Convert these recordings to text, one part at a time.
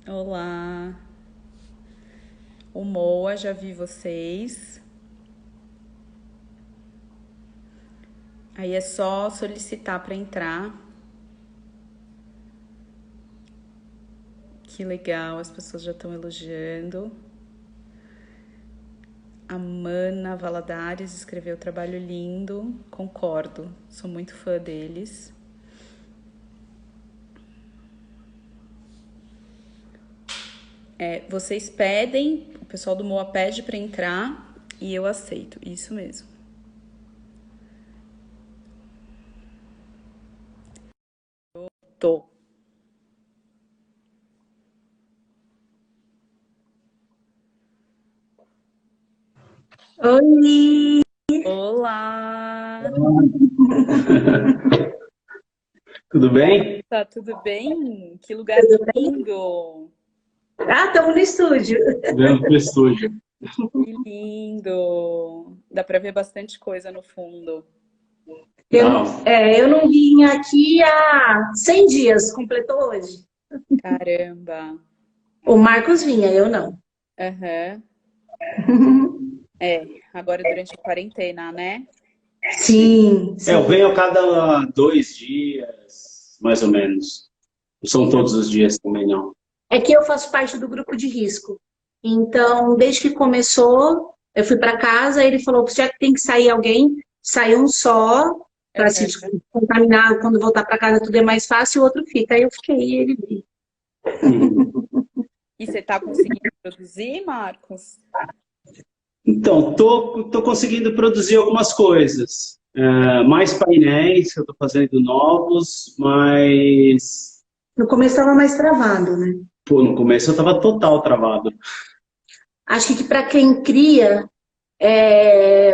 Olá, o Moa, já vi vocês. Aí é só solicitar para entrar. Que legal, as pessoas já estão elogiando. A Mana Valadares escreveu trabalho lindo, concordo, sou muito fã deles. Vocês pedem, o pessoal do Moa pede para entrar e eu aceito, isso mesmo. Tô. Oi! Olá! Tudo bem? Tá tudo bem? Que lugar Tudo bem? lindo! Ah, estamos no estúdio. Vendo pro estúdio. Que lindo! Dá pra ver bastante coisa no fundo. Eu, Não. eu não vim aqui há 100 dias, completou hoje. Caramba! O Marcos vinha, eu não. Aham. Agora durante a quarentena, né? Sim, Eu sim. venho a cada 2 dias, mais ou menos. Não são todos os dias também, não. É que eu faço parte do grupo de risco. Então, desde que começou, eu fui para casa, ele falou que já que tem que sair alguém, sai um só, para se Aham. contaminar, quando voltar para casa tudo é mais fácil, o outro fica. Aí eu fiquei e ele veio. Uhum. E você tá conseguindo produzir, Marcos? Então, tô conseguindo produzir algumas coisas. Mais painéis que eu tô fazendo novos, mas No começo estava mais travado, né? pô, no começo eu tava total travado. Acho que para quem cria,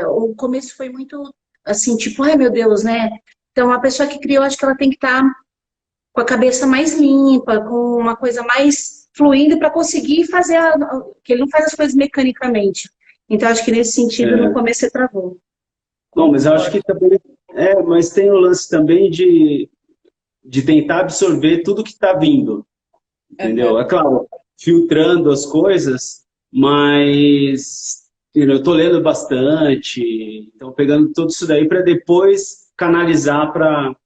o começo foi muito assim, tipo, ai meu Deus, né? Então, a pessoa que criou, acho que ela tem que estar com a cabeça mais limpa, com uma coisa mais fluindo para conseguir fazer, que ele não faz as coisas mecanicamente. Então, acho que nesse sentido, no É, começo você travou. Bom, mas eu acho que Concordo. também. Mas tem o lance também de tentar absorver tudo que está vindo. Aham. Entendeu? É claro, filtrando as coisas, mas eu estou lendo bastante, então pegando tudo isso daí para depois canalizar para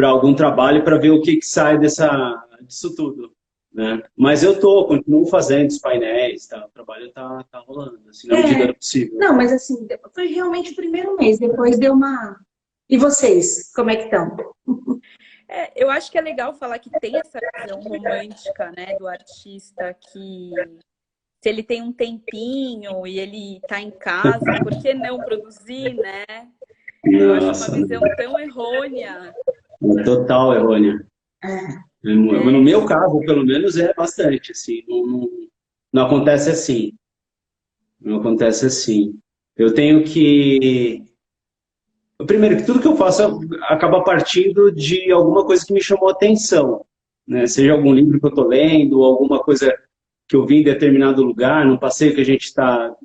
algum trabalho para ver o que sai disso tudo. Né? Mas continuo fazendo os painéis, tá? O trabalho tá rolando, assim, na medida É, do possível. não, mas assim, foi realmente o primeiro mês, depois deu uma. E vocês, como é que estão? Eu acho que é legal falar que tem essa visão romântica, né, do artista que se ele tem um tempinho e ele tá em casa, por que não produzir, né? Eu acho uma Nossa, visão tão errônea. total errônea. No É, meu caso, pelo menos, é bastante, assim, não acontece assim. Não acontece assim. Eu tenho que. Primeiro, que tudo que eu faço acaba partindo de alguma coisa que me chamou a atenção. Né? Seja algum livro que eu estou lendo, ou alguma coisa que eu vi em determinado lugar, num passeio que a gente tá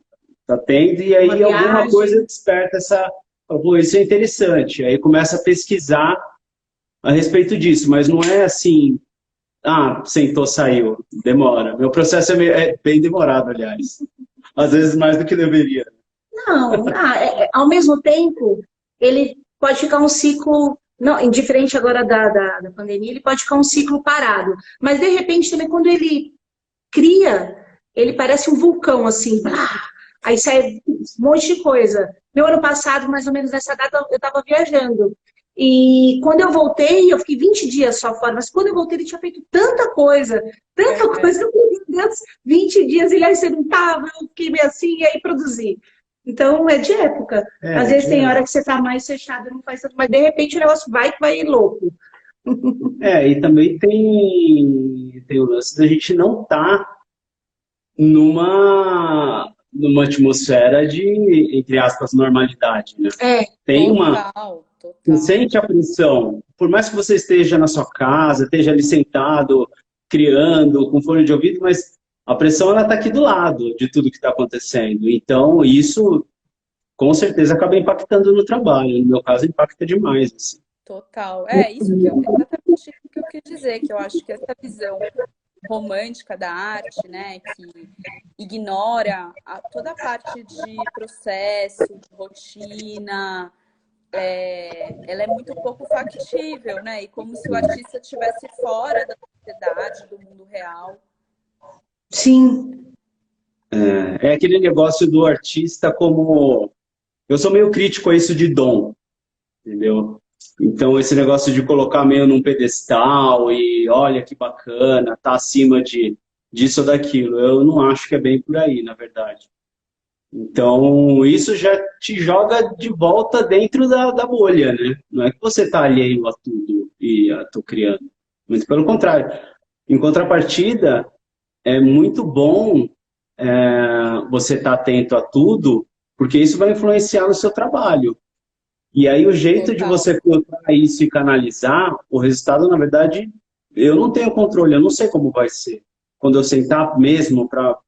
tendo, e Uma aí alguma coisa viagem? desperta essa. Pô, isso é interessante. Aí começa a pesquisar a respeito disso, mas não é assim. Ah, sentou, saiu. Demora. Meu processo é bem demorado, aliás. Às vezes mais do que deveria. Não, ao mesmo tempo, ele pode ficar um ciclo, não, indiferente agora da pandemia, ele pode ficar um ciclo parado. Mas, de repente, também, quando ele cria, ele parece um vulcão, assim, aí sai um monte de coisa. Meu ano passado, mais ou menos nessa data, eu estava viajando. E quando eu voltei, eu fiquei 20 dias só fora, mas quando eu voltei, ele tinha feito tanta é, coisa, eu falei, meu Deus, 20 dias, ele aí você não estava, eu fiquei meio assim, e aí produzi. Então, é de época. Às vezes tem hora que você está mais fechado, não faz tanto, mas de repente o negócio vai que vai louco. E também tem o lance da gente não estar numa atmosfera de, entre aspas, normalidade, né? É, Tem uma. total, Você total. sente a pressão. Por mais que você esteja na sua casa, esteja ali sentado, criando, com fone de ouvido, mas a pressão ela está aqui do lado de tudo que está acontecendo. Então, isso com certeza acaba impactando no trabalho. No meu caso, impacta demais. Assim. Total. É isso que exatamente isso que eu quis dizer, que eu acho que essa visão romântica da arte, né, que ignora toda a parte de processo, de rotina, ela é muito pouco factível, né? E como se o artista estivesse fora da sociedade, do mundo real. Sim. É aquele negócio do artista como... Eu sou meio crítico a isso de dom, entendeu? Então, esse negócio de colocar meio num pedestal e olha que bacana, tá acima disso ou daquilo, eu não acho que é bem por aí, na verdade. Então, isso já te joga de volta dentro da bolha, né? Não é que você está alheio a tudo e tô criando. Muito pelo contrário. Em contrapartida, é muito bom você estar atento a tudo, porque isso vai influenciar no seu trabalho. E aí o jeito de Total. você colocar isso e canalizar, o resultado, na verdade, eu não tenho controle, eu não sei como vai ser. Quando eu sentar mesmo para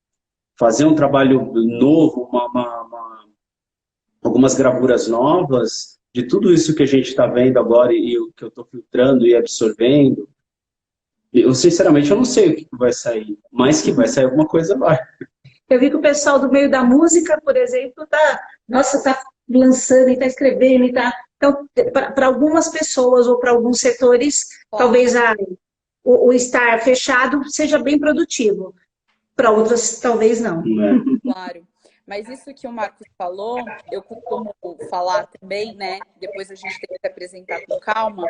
fazer um trabalho novo, algumas gravuras novas, de tudo isso que a gente está vendo agora e o que eu estou filtrando e absorvendo, eu sinceramente eu não sei o que vai sair, mas que vai sair alguma coisa vai. Eu vi que o pessoal do meio da música, por exemplo, tá lançando e tá escrevendo e tá. Então, para algumas pessoas ou para alguns setores, talvez o estar fechado seja bem produtivo. Para outras, talvez não. Claro. Mas isso que o Marcos falou, eu costumo falar também, né? Depois a gente tem que se apresentar com calma,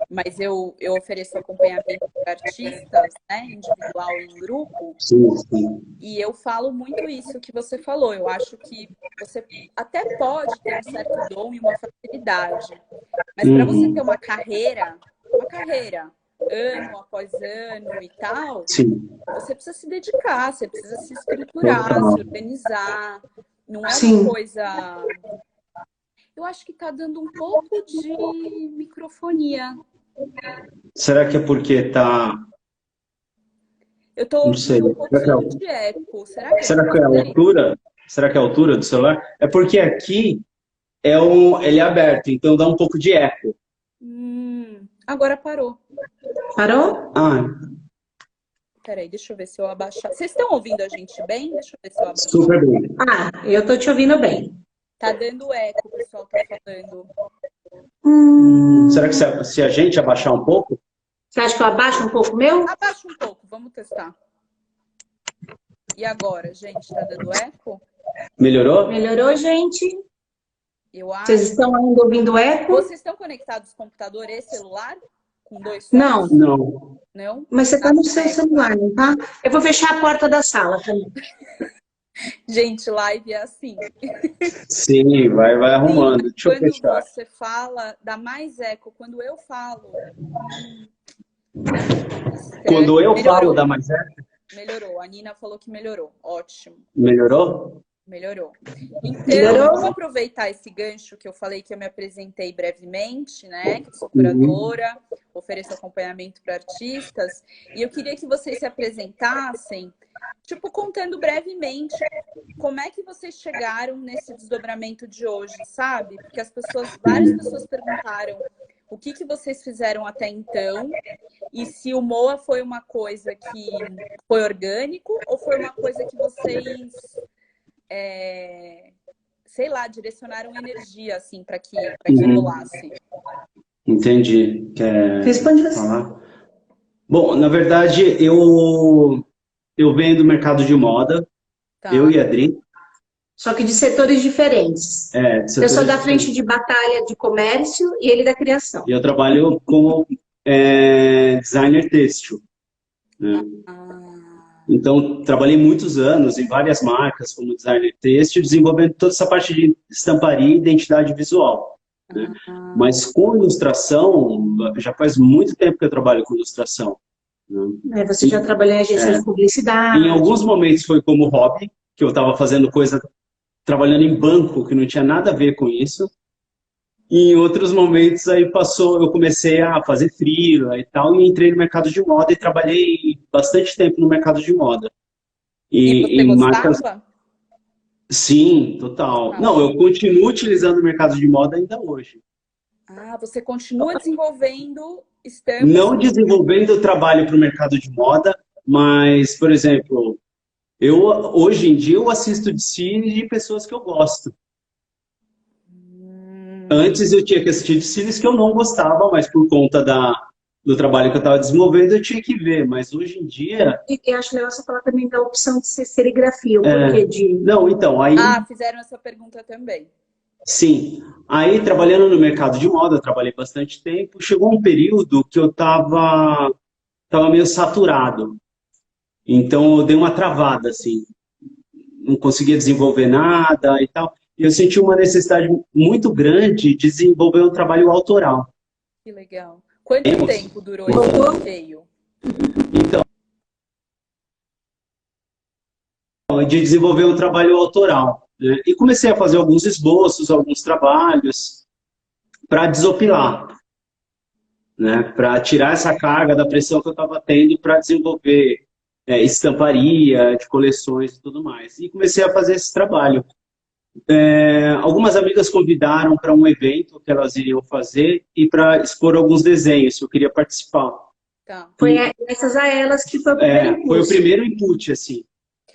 mas eu ofereço acompanhamento para artistas, né? Individual e em grupo. Sim, sim. E eu falo muito isso que você falou. Eu acho que você até pode ter um certo dom e uma facilidade, mas para você ter uma carreira, ano após ano e tal, Sim. você precisa se dedicar, você precisa se estruturar, se organizar. Não é Sim. uma coisa... Eu acho que tá dando um pouco de microfonia. Será que é porque tá... Eu tô Não sei. ouvindo um pouquinho de eco. Será que É a vocês? altura? Será que é a altura do celular? É porque aqui ele é aberto, então dá um pouco de eco. Agora parou. Parou? Ah, Peraí, deixa eu ver se eu abaixar. Vocês estão ouvindo a gente bem? Deixa eu ver se eu abaixo. super bem. Eu tô te ouvindo bem. Tá dando eco, o pessoal tá falando. Será que se a gente abaixar um pouco? Você acha que eu abaixo um pouco o meu? Abaixa um pouco, vamos testar. E agora, gente, tá dando eco? Melhorou? Melhorou, gente? Eu acho. Vocês estão ainda ouvindo eco? Vocês estão conectados computador e celular? Com dois sons? Não. Não. Não? Mas você tá no seu celular, não tá? Eu vou fechar a porta da sala também. Gente, live é assim. Sim, vai arrumando. Deixa eu Quando fechar. você fala, dá mais eco. Quando eu falo... Quando eu Melhorou. falo, dá mais eco? Melhorou. A Nina falou que melhorou. Ótimo. Melhorou? Melhorou. Então, Melhorou? vamos aproveitar esse gancho que eu falei que eu me apresentei brevemente, né? Que eu sou curadora, ofereço acompanhamento para artistas. E eu queria que vocês se apresentassem, tipo, contando brevemente como é que vocês chegaram nesse desdobramento de hoje, sabe? Porque várias pessoas perguntaram o que vocês fizeram até então e se o Moa foi uma coisa que foi orgânico ou foi uma coisa que vocês... sei lá, direcionaram energia, assim, para que rolasse. Entendi. Quer Responde você. falar? Bom, na verdade, eu venho do mercado de moda, Tá. eu e a Adri. Só que de setores diferentes. Eu sou da frente de batalha de comércio e ele da criação. E eu trabalho como designer têxtil. Né? Então, trabalhei muitos anos em várias marcas como designer têxtil, desenvolvendo toda essa parte de estamparia e identidade visual. Né? Mas com ilustração, já faz muito tempo que eu trabalho com ilustração. Né? Você já trabalhou em agência de publicidade. Em alguns momentos foi como hobby, que eu estava fazendo coisa, trabalhando em banco, que não tinha nada a ver com isso. E em outros momentos aí eu comecei a fazer freela e tal, e entrei no mercado de moda e trabalhei bastante tempo no mercado de moda. E você gostava? Sim, total. Não, eu continuo utilizando o mercado de moda ainda hoje. Ah, você continua desenvolvendo estampas? Não desenvolvendo trabalho para o mercado de moda, mas, por exemplo, hoje em dia eu assisto desfile de pessoas que eu gosto. Antes eu tinha que assistir desfiles que eu não gostava, mas por conta do trabalho que eu estava desenvolvendo eu tinha que ver. Mas hoje em dia... E eu acho legal você falar também da opção de ser serigrafia, o porquê de... Não, então, aí... Ah, fizeram essa pergunta também. Sim. Aí, trabalhando no mercado de moda, eu trabalhei bastante tempo, chegou um período que eu tava meio saturado. Então, eu dei uma travada, assim. Não conseguia desenvolver nada e tal. E eu senti uma necessidade muito grande de desenvolver um trabalho autoral. Que legal. Quanto tempo durou esse bloqueio? Então, de desenvolver um trabalho autoral, né? E comecei a fazer alguns esboços, alguns trabalhos, para desopilar, né? Para tirar essa carga da pressão que eu estava tendo para desenvolver estamparia, de coleções e tudo mais. E comecei a fazer esse trabalho. Algumas amigas convidaram para um evento que elas iriam fazer e para expor alguns desenhos, eu queria participar. Tá. Foi essas a elas que foi o primeiro impulso. Foi o primeiro input, assim.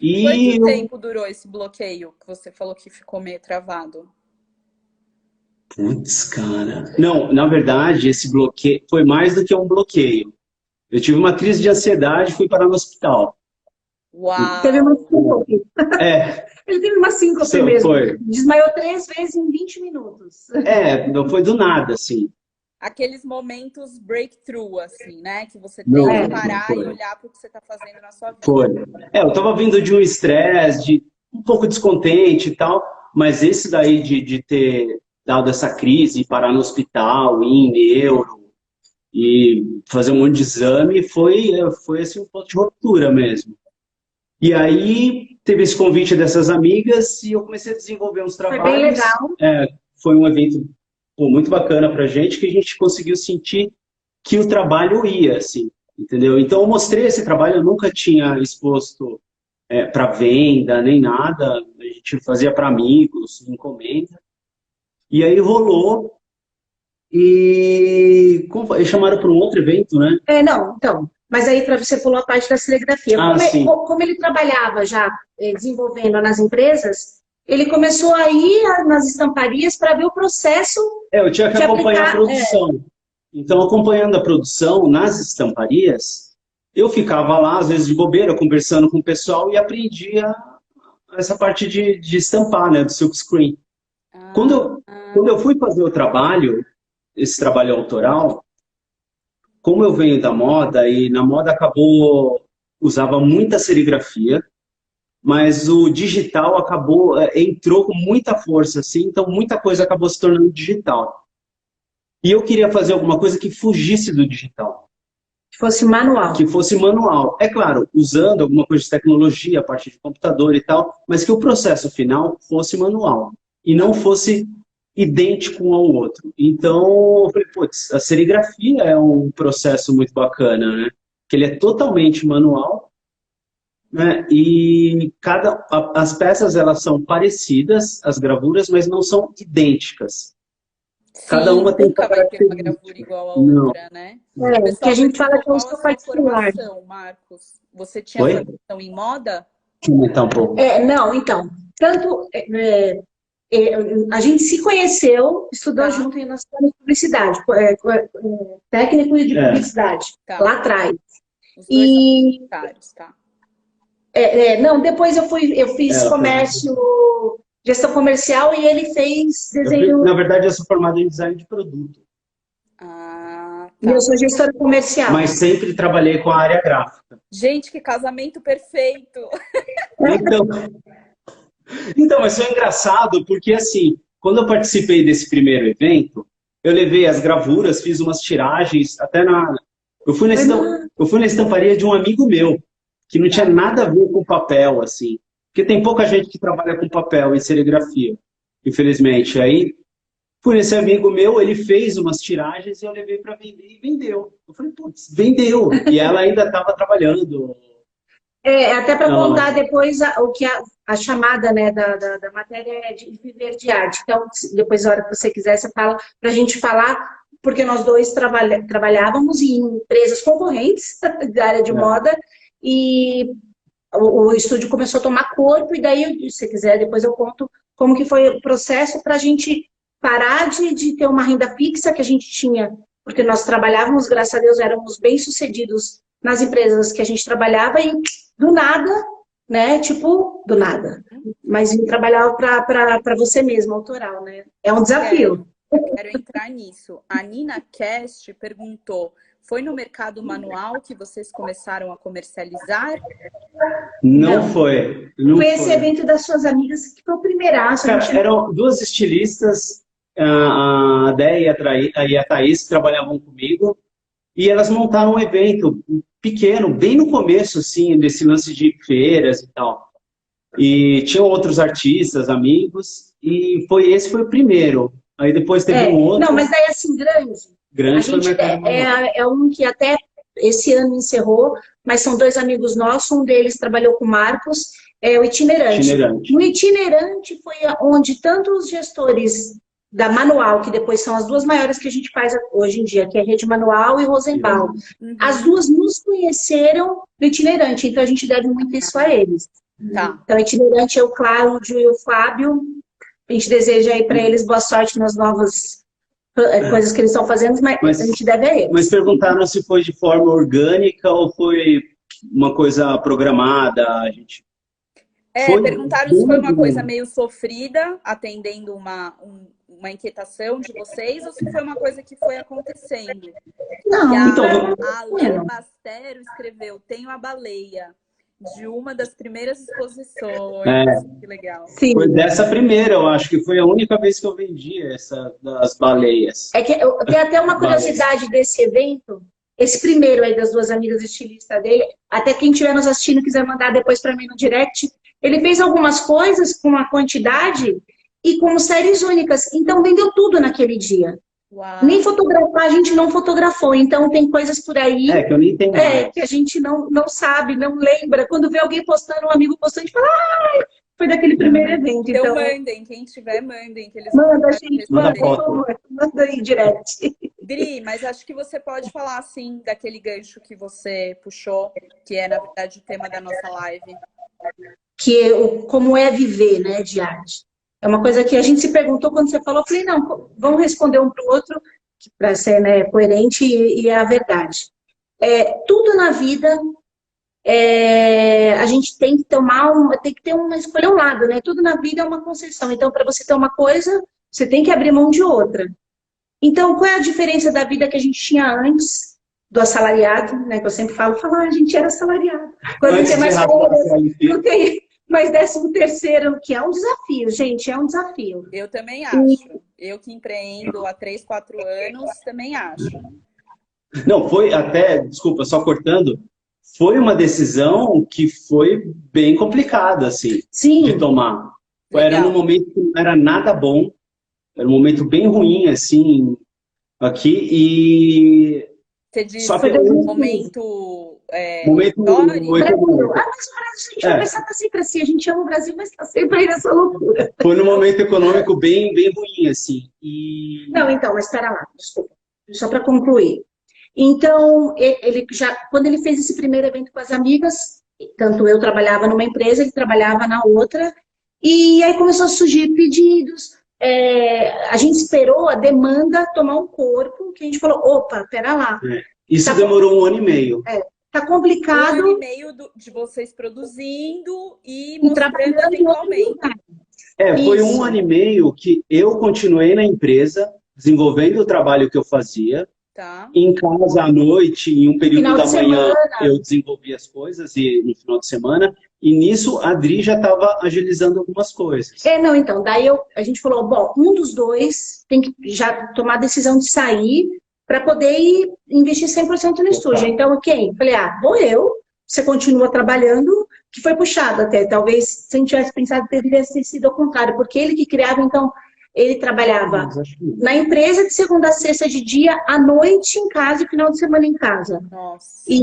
E quanto tempo durou esse bloqueio que você falou que ficou meio travado? Putz, cara. Não, na verdade, esse bloqueio foi mais do que um bloqueio. Eu tive uma crise de ansiedade e fui parar no hospital. Uau! Teve uma síncope. É. Ele teve uma síncope mesmo. Foi. Desmaiou 3 vezes em 20 minutos. Não foi do nada, assim. Aqueles momentos breakthrough, assim, né? Que você tem que parar e olhar para o que você está fazendo na sua vida. Foi. Eu estava vindo de um estresse, de um pouco descontente e tal, mas esse daí de ter dado essa crise, parar no hospital, ir em neuro e fazer um monte de exame, foi assim, um ponto de ruptura mesmo. E aí teve esse convite dessas amigas e eu comecei a desenvolver uns trabalhos. Foi bem legal. Foi um evento muito bacana pra gente, que a gente conseguiu sentir que o trabalho ia, assim, entendeu? Então eu mostrei esse trabalho, eu nunca tinha exposto para venda, nem nada, a gente fazia para amigos, encomenda. E aí rolou, e chamaram para um outro evento, né? Não, então. Mas aí para você pulou a parte da serigrafia. Como ele trabalhava já desenvolvendo nas empresas, ele começou a ir nas estamparias para ver o processo. Eu tinha que acompanhar a produção. Então, acompanhando a produção nas estamparias, eu ficava lá, às vezes de bobeira, conversando com o pessoal e aprendia essa parte de estampar, né, do silkscreen. Quando eu fui fazer o trabalho, esse trabalho autoral, como eu venho da moda, e na moda usava muita serigrafia, mas o digital entrou com muita força, assim, então muita coisa acabou se tornando digital. E eu queria fazer alguma coisa que fugisse do digital. Que fosse manual. Que fosse manual. É claro, usando alguma coisa de tecnologia, a partir de computador e tal, mas que o processo final fosse manual. E não fosse idêntico um ao outro. Então, eu falei, putz, a serigrafia é um processo muito bacana, né? Que ele é totalmente manual, né? E as peças, elas são parecidas, as gravuras, mas não são idênticas. Sim, cada uma tem nunca vai ter uma gravura igual a outra, né? Que a gente fala que é o seu particular. Marcos, você tinha formação em moda? Deixa eu aumentar um pouco. Não, então, tanto... a gente se conheceu, estudou junto em nossa publicidade, técnico de publicidade, lá atrás. Os dois tá? Não, depois eu fiz comércio, gestão comercial, e ele fez desenho... Na verdade, eu sou formado em design de produto. E eu sou gestora comercial. Mas sempre trabalhei com a área gráfica. Gente, que casamento perfeito! Então, mas foi engraçado porque, assim, quando eu participei desse primeiro evento, eu levei as gravuras, fiz umas tiragens, eu fui na estamparia de um amigo meu, que não tinha nada a ver com papel, assim. Porque tem pouca gente que trabalha com papel e serigrafia, infelizmente. Aí, por esse amigo meu, ele fez umas tiragens e eu levei para vender e vendeu. Eu falei, putz, vendeu! E ela ainda estava trabalhando Até para Não, contar depois o que a chamada, né, da matéria é de viver de arte. Então, depois, a hora que você quiser, você fala para a gente falar, porque nós dois trabalhávamos em empresas concorrentes da área de moda e o estúdio começou a tomar corpo e daí, se você quiser, depois eu conto como que foi o processo para a gente parar de ter uma renda fixa que a gente tinha, porque nós trabalhávamos, graças a Deus, éramos bem-sucedidos nas empresas que a gente trabalhava e do nada, né? Tipo, do nada. Mas ir trabalhar para você mesmo, autoral, né? É um desafio. Eu quero entrar nisso. A Nina Cast perguntou, foi no mercado manual que vocês começaram a comercializar? Não foi. Não foi foi. Esse evento das suas amigas que foi o primeiraço. Cara, eram duas estilistas, a Déia e a Thaís, que trabalhavam comigo, e elas montaram um evento pequeno, bem no começo, assim, desse lance de feiras e tal. E tinham outros artistas, amigos, e esse foi o primeiro. Aí depois teve um outro. Não, mas daí assim, grande foi o mercado manual. É um que até esse ano encerrou, mas são dois amigos nossos, um deles trabalhou com o Marcos, o Itinerante. No Itinerante foi onde tanto os gestores da Manual, que depois são as duas maiores que a gente faz hoje em dia, que é Rede Manual e Rosenbaum. As duas nos conheceram no Itinerante, então a gente deve muito isso a eles. Tá. Então, Itinerante é o Cláudio e o Fábio. A gente deseja aí para eles boa sorte nas novas coisas que eles estão fazendo, mas a gente deve a eles. Mas perguntaram se foi de forma orgânica ou foi uma coisa programada, a gente... Perguntaram se foi uma coisa meio sofrida, atendendo uma inquietação de vocês, ou se foi uma coisa que foi acontecendo. Não, a Léa Bastero escreveu, tenho a baleia, de uma das primeiras exposições. Que legal. Sim. Foi dessa primeira, eu acho que foi a única vez que eu vendi essa das baleias. É que tem até uma curiosidade desse evento, esse primeiro aí das duas amigas estilistas dele, até quem estiver nos assistindo quiser mandar depois para mim no direct, ele fez algumas coisas com uma quantidade e com séries únicas, então vendeu tudo naquele dia. Uau. Nem fotografar, a gente não fotografou, então tem coisas por aí que eu nem entendo. Que a gente não sabe, não lembra. Quando vê alguém postando, um amigo postando, a gente fala, foi daquele primeiro evento. Então mandem, quem tiver, mandem. Que eles manda, gente, manda, por favor, manda aí direct. Dri, mas acho que você pode falar, assim, daquele gancho que você puxou, que é, na verdade, o tema da nossa live. Como é viver, né, de arte. É uma coisa que a gente se perguntou quando você falou, eu falei, não, vamos responder um para o outro, para ser, né, coerente e é a verdade. Tudo na vida, a gente tem que escolher um lado, né? Tudo na vida é uma concessão. Então, para você ter uma coisa, você tem que abrir mão de outra. Então, qual é a diferença da vida que a gente tinha antes do assalariado, né? Que eu sempre falo, a gente era assalariado. Quando Antes tem mais não tem mais 13º, que é um desafio, gente, é um desafio. Eu também acho. Eu que empreendo há 3, 4 anos, também acho. Não, foi até, desculpa, só cortando, foi uma decisão que foi bem complicada, assim, Sim. de tomar. Legal. Era num momento que não era nada bom, era um momento bem ruim, assim, aqui, e... Você diz só que um momento... momento econômico. Mas o Brasil, a gente vai pensar tá sempre assim, a gente ama o Brasil, mas tá sempre aí nessa loucura. Foi num momento econômico bem ruim, assim. E... Não, então, mas espera lá, desculpa, só para concluir. Então, quando ele fez esse primeiro evento com as amigas, tanto eu trabalhava numa empresa, ele trabalhava na outra, e aí começou a surgir pedidos, a gente esperou a demanda tomar um corpo, que a gente falou, opa, pera lá. Isso demorou 1 ano e meio. Tá complicado. 1 ano e meio de vocês produzindo e mostrando eventualmente. Foi Isso. 1 ano e meio que eu continuei na empresa, desenvolvendo o trabalho que eu fazia. Tá. Em casa, à noite, em um período Final da de manhã, semana. eu desenvolvia as coisas, e no final de semana, e nisso a Adri já estava agilizando algumas coisas. Não, então, daí a gente falou, bom, um dos dois tem que já tomar a decisão de sair para poder investir 100% no estúdio. Então, quem? Falei, vou eu, você continua trabalhando, que foi puxado até. Talvez, se a gente tivesse pensado, deveria ter sido ao contrário, porque ele que criava, então, Ele trabalhava Mas acho que não. na empresa de segunda a sexta de dia, à noite em casa e final de semana em casa. Nossa. E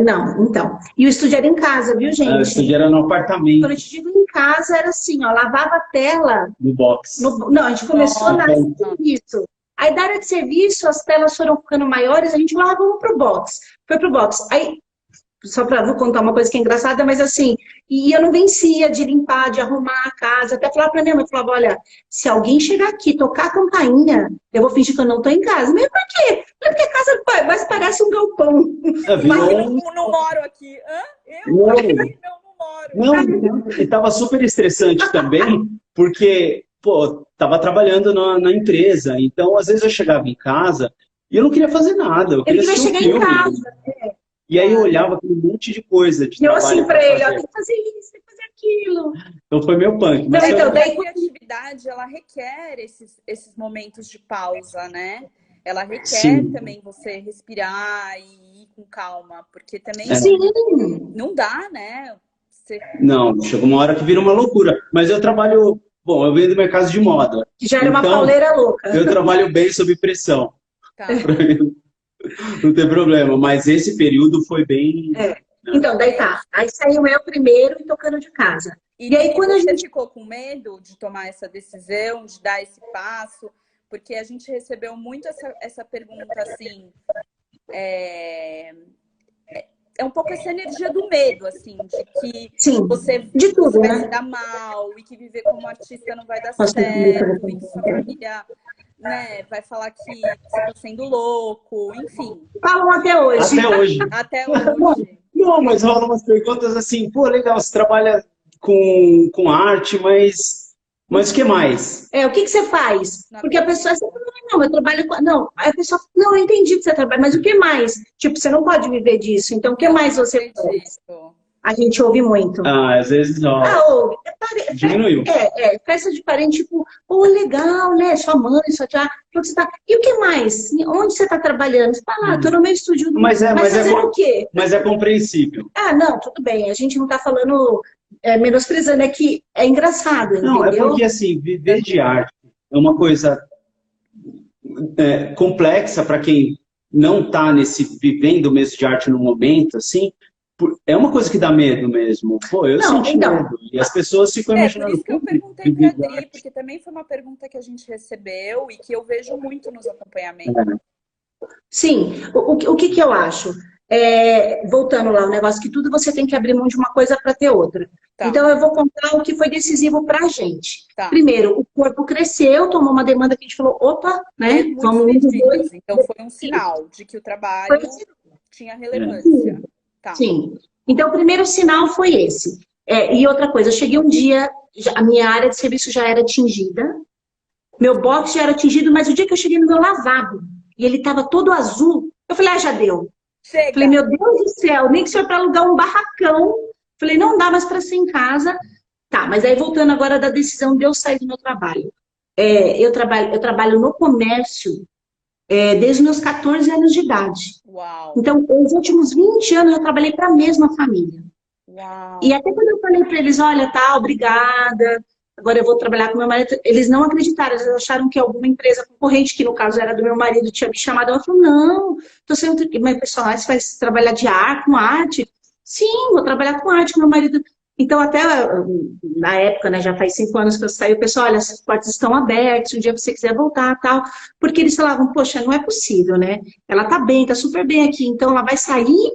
não, então. E o estúdio era em casa, viu, O gente? estúdio era no Quando apartamento, eu te digo em casa, era assim, ó, lavava a tela. no box. Não, a gente começou na área de Nossa. serviço. Aí da área de serviço, as telas foram ficando maiores, a gente lá, vamos pro box. Foi pro box. Aí, vou contar uma coisa que é engraçada, mas assim, e eu não vencia de limpar, de arrumar a casa. Até falar pra minha mãe, falava, olha, se alguém chegar aqui, tocar a campainha, eu vou fingir que eu não tô em casa. Mas por quê? Porque a casa mais parece um galpão. Mas Virou eu não moro aqui. Hã? Eu Não. aqui? Não moro. Não, e tava super estressante também, porque, pô, tava trabalhando na empresa, então às vezes eu chegava em casa e eu não queria fazer nada, eu Eu queria queria assistir um chegar em filme. casa. E aí eu olhava aquele monte de coisa de E eu trabalho assim pra pra ele, ó, fazer. tem que fazer isso, tem que fazer aquilo. Então foi meu punk. Não, Mas então, eu- daí- A criatividade, ela requer esses momentos de pausa, né? Ela requer Sim. também você respirar e ir com calma, porque também Sim, não dá, né? Você... Não, chegou uma hora que vira uma loucura. Mas eu trabalho, bom, eu venho do mercado de moda, que já era uma então pauleira louca. eu trabalho bem sob pressão. Tá. Não tem problema, mas esse período foi bem. Então, daí tá. Aí saiu eu primeiro e tocando de casa. E aí, quando a você gente- ficou com medo de tomar essa decisão, de dar esse passo? Porque a gente recebeu muito essa pergunta assim. É um pouco essa energia do medo, assim, de que Sim, você de tudo, vai né? se dar mal e que viver como artista não vai dar Nossa, certo, e que sua família, né, vai falar que você tá sendo louco, enfim, Falam até hoje. Até hoje. até hoje. Não, mas rolam umas perguntas assim, pô, legal, você trabalha com arte, mas o que mais? O que você faz? Não Porque a pessoa sempre fala, não, eu trabalho com... Não, aí a pessoa fala, não, eu entendi que você trabalha, mas o que mais? Tipo, você não pode viver disso, então o que mais você faz? acredito. A gente ouve muito. Ah, às vezes não. Ouve. Diminuiu. Festa de parente, tipo, legal, né? Sua mãe, sua tia, onde você tá? E o que mais? Onde você tá trabalhando? Você fala, tô no meu estúdio. Mas fazendo o quê? Mas é compreensível. Não, tudo bem, a gente não tá falando, menosprezando, é que é engraçado, Não, entendeu? é porque assim, viver de arte é uma coisa complexa para quem não está vivendo mesmo de arte no momento, assim, é uma coisa que dá medo mesmo. Pô, eu Não, senti então, medo. E as pessoas ficam Por imaginando. isso que eu "Pô, perguntei viver pra de Adri, arte." porque também foi uma pergunta que a gente recebeu e que eu vejo muito nos acompanhamentos. Sim, o que que eu acho? Voltando lá, o negócio que tudo você tem que abrir mão de uma coisa para ter outra. Tá. Então, eu vou contar o que foi decisivo para a gente. Tá. Primeiro, o corpo cresceu, tomou uma demanda que a gente falou, opa, né? Muitos Vamos um dos dois. pedidos, então foi um sinal de que o trabalho tinha relevância. Tá. Sim. Então, o primeiro sinal foi esse. E outra coisa, eu cheguei um dia, a minha área de serviço já era atingida, meu box já era atingido, mas o dia que eu cheguei no meu lavabo, e ele estava todo azul, eu falei, já deu. Chega. Falei, meu Deus do céu, nem que seja para alugar um barracão. Falei, não dá mais para ser em casa. Tá, mas aí voltando agora da decisão de eu sair do meu trabalho. Eu trabalho no comércio desde os meus 14 anos de idade. Uau. Então, os últimos 20 anos eu trabalhei para a mesma família. Uau. E até quando eu falei para eles, olha, tá, obrigada, agora eu vou trabalhar com meu marido, eles não acreditaram, eles acharam que alguma empresa concorrente, que no caso era do meu marido, tinha me chamado. Ela falou, não, tô sendo... Mas, pessoal, você vai trabalhar com arte? Sim, vou trabalhar com arte, meu marido... Então, até na época, né, já faz 5 anos que eu saí, o pessoal, olha, as portas estão abertas, se um dia você quiser voltar, tal. Porque eles falavam, poxa, não é possível, né? Ela tá bem, tá super bem aqui, então ela vai sair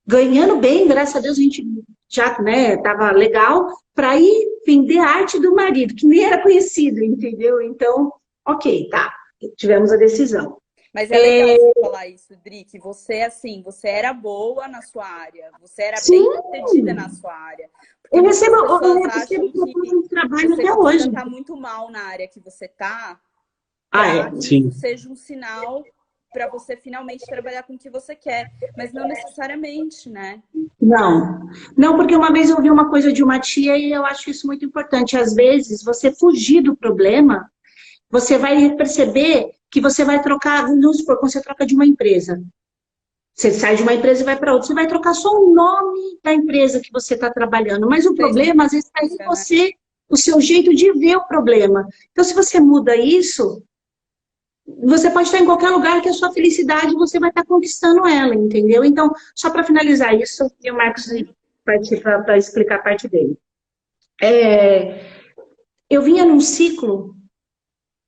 ganhando bem, graças a Deus a gente já, né, tava legal, para ir vender a arte do marido, que nem era conhecido, entendeu? Então, ok, tá, tivemos a decisão. Mas é legal você falar isso, Dri, que você, assim, você era boa na sua área, você era Sim. bem sucedida na sua área. Porque Eu muitas recebo pessoas acham um trabalho você até hoje. tá muito mal na área que você tá, que Sim. isso seja um sinal para você finalmente trabalhar com o que você quer, mas não necessariamente, né? Não, porque uma vez eu ouvi uma coisa de uma tia e eu acho isso muito importante. Às vezes, você fugir do problema, você vai perceber que você vai trocar, vamos supor, quando você troca de uma empresa. Você sai de uma empresa e vai para outra. Você vai trocar só o nome da empresa que você está trabalhando. Mas o problema, às vezes, está em você o seu jeito de ver o problema. Então, se você muda isso, você pode estar em qualquer lugar que a sua felicidade, você vai estar conquistando ela, entendeu? Então, só para finalizar isso, e o Marcos partir para explicar a parte dele. Eu vinha num ciclo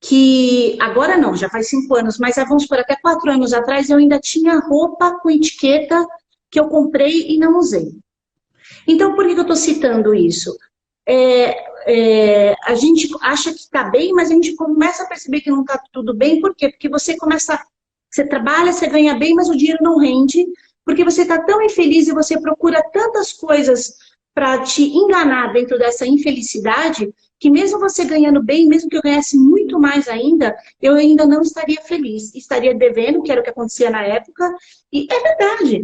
que, agora não, já faz 5 anos, mas vamos por até 4 anos atrás, eu ainda tinha roupa com etiqueta que eu comprei e não usei. Então, por que eu estou citando isso? A gente acha que está bem, mas a gente começa a perceber que não está tudo bem. Por quê? Porque você trabalha, você ganha bem, mas o dinheiro não rende, porque você está tão infeliz e você procura tantas coisas para te enganar dentro dessa infelicidade, que mesmo você ganhando bem, mesmo que eu ganhasse muito mais ainda, eu ainda não estaria feliz. Estaria devendo, que era o que acontecia na época, e é verdade.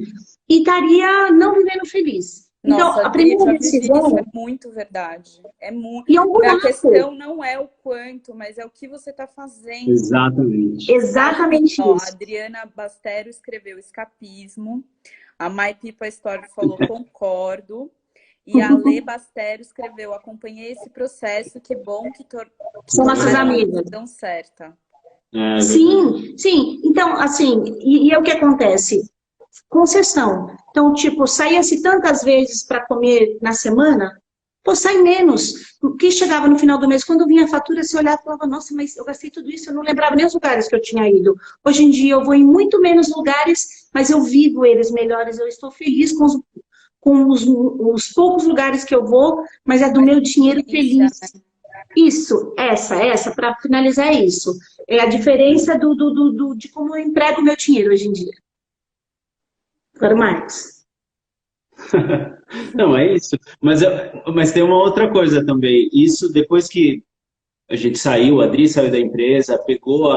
E estaria não vivendo feliz. Então, Nossa, a primeira decisão... Isso é muito verdade. É muito... E é um buraco. A questão não é o quanto, mas é o que você está fazendo. Exatamente. Exatamente Ó, isso. a Adriana Bastero escreveu Escapismo. A My Pipa Story falou Concordo. E a Lê Bastero escreveu Acompanhei esse processo, que bom que São nossas amigas. Dão certa. Sim, sim. Então, assim, e é o que acontece? Concessão. Então, tipo, saía-se tantas vezes para comer na semana, pô, sai menos. O que chegava no final do mês, quando vinha a fatura, você olhava e falava, nossa, mas eu gastei tudo isso, eu não lembrava nem os lugares que eu tinha ido. Hoje em dia eu vou em muito menos lugares, mas eu vivo eles melhores, eu estou feliz com os poucos lugares que eu vou, mas é do meu dinheiro feliz. Isso, essa, para finalizar é isso. É a diferença de como eu emprego o meu dinheiro hoje em dia. Agora, Marcos. Não, é isso. Mas tem uma outra coisa também. Isso, depois que a gente saiu, a Adri saiu da empresa, pegou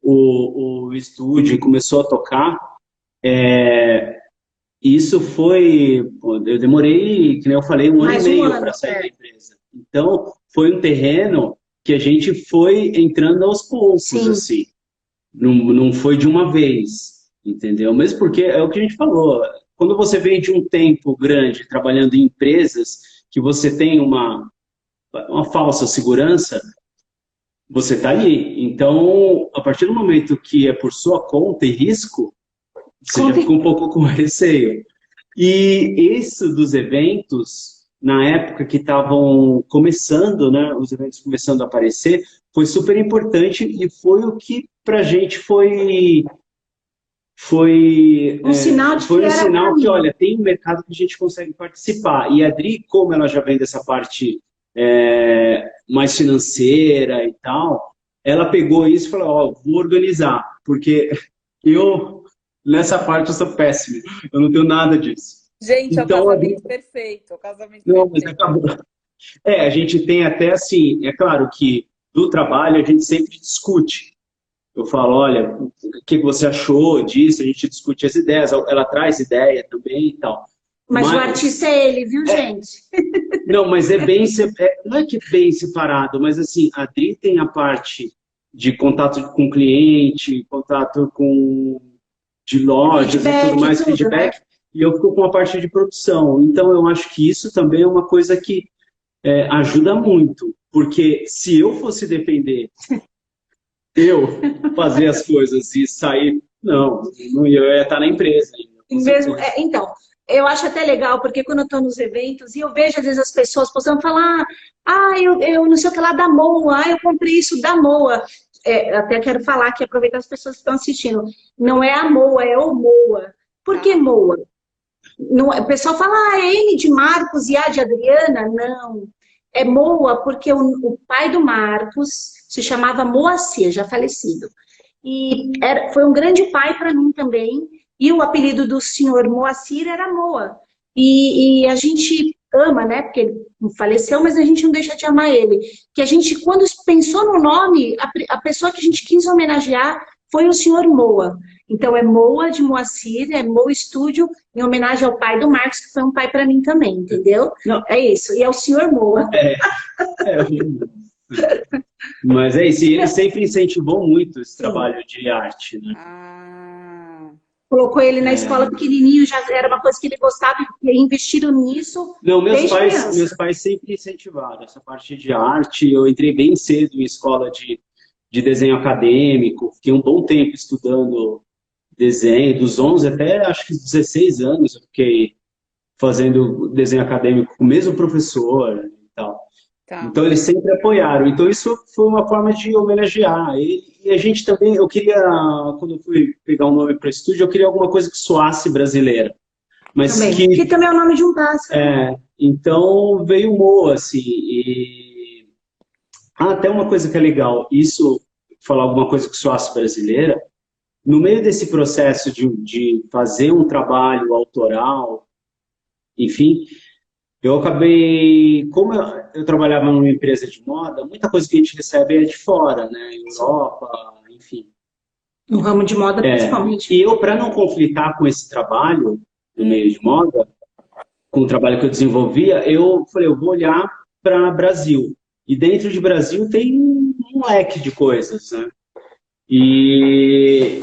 o estúdio e começou a tocar, isso foi... Eu demorei, que nem eu falei, 1 ano e meio para sair da empresa. Então, foi um terreno que a gente foi entrando aos poucos, Sim. assim. Não foi de uma vez, entendeu? Mesmo porque é o que a gente falou. Quando você vem de um tempo grande trabalhando em empresas que você tem uma falsa segurança, você está ali. Então, a partir do momento que é por sua conta e risco, você já fica um pouco com receio. E isso dos eventos, na época que estavam começando, né, os eventos começando a aparecer, foi super importante e foi o que pra gente foi um sinal de foi um sinal que, olha, tem um mercado que a gente consegue participar. E a Adri, como ela já vem dessa parte mais financeira e tal, ela pegou isso e falou, ó, vou organizar, porque eu, nessa parte, eu sou péssimo, eu não tenho nada disso. Gente, então, é o casamento perfeito, não, mas acabou. A gente tem até assim, é claro que do trabalho a gente sempre discute. Eu falo, olha, o que você achou disso? A gente discute as ideias, ela traz ideia também e tal. Mas o artista é ele, viu, gente? Não, mas não é que bem separado, mas assim, a Adri tem a parte de contato com cliente, contato de lojas e tudo mais, feedback, né? E eu fico com a parte de produção. Então, eu acho que isso também é uma coisa que ajuda muito. Porque se eu fosse depender, eu fazer as coisas e sair, não ia estar na empresa. Mesmo, então, eu acho até legal, porque quando eu estou nos eventos, e eu vejo às vezes as pessoas postando, falar, eu não sei o que lá da Moa, eu comprei isso da Moa. Até quero falar aqui, aproveitar as pessoas que estão assistindo. Não é a Moa, é o Moa. Por que Moa? Não, o pessoal fala, é M de Marcos e A de Adriana. Não. É Moa porque o pai do Marcos se chamava Moacir, já falecido. E foi um grande pai para mim também. E o apelido do senhor Moacir era Moa. E a gente ama, né? Porque ele faleceu, mas a gente não deixa de amar ele. Que a gente, quando pensou no nome, a pessoa que a gente quis homenagear foi o senhor Moa. Então, é Moa de Moacir, é Moa Studio, em homenagem ao pai do Marcos, que foi um pai para mim também, entendeu? Não. É isso, e é o senhor Moa. Mas é isso, e ele sempre incentivou muito esse trabalho de arte, né? Colocou ele na escola pequenininho, já era uma coisa que ele gostava e investiram nisso. Não, desde criança. meus pais sempre incentivaram essa parte de arte. Eu entrei bem cedo em escola de desenho acadêmico, fiquei um bom tempo estudando desenho, dos 11 até acho que 16 anos eu fiquei fazendo desenho acadêmico com o mesmo professor e tal. Tá. Então eles sempre apoiaram. Então isso foi uma forma de homenagear ele. E a gente também, eu queria, quando eu fui pegar um nome para estúdio, eu queria alguma coisa que soasse brasileira. Mas Também. Que também é o nome de um pássaro. Então veio o Mo, assim, e... até uma coisa que é legal, isso, falar alguma coisa que soasse brasileira, no meio desse processo de fazer um trabalho autoral, enfim, eu acabei, como eu trabalhava numa empresa de moda, muita coisa que a gente recebe é de fora, né, Europa, enfim. No ramo de moda, principalmente. E eu, para não conflitar com esse trabalho, no meio de moda, com o trabalho que eu desenvolvia, eu falei, eu vou olhar para Brasil. E dentro de Brasil tem um leque de coisas, né? E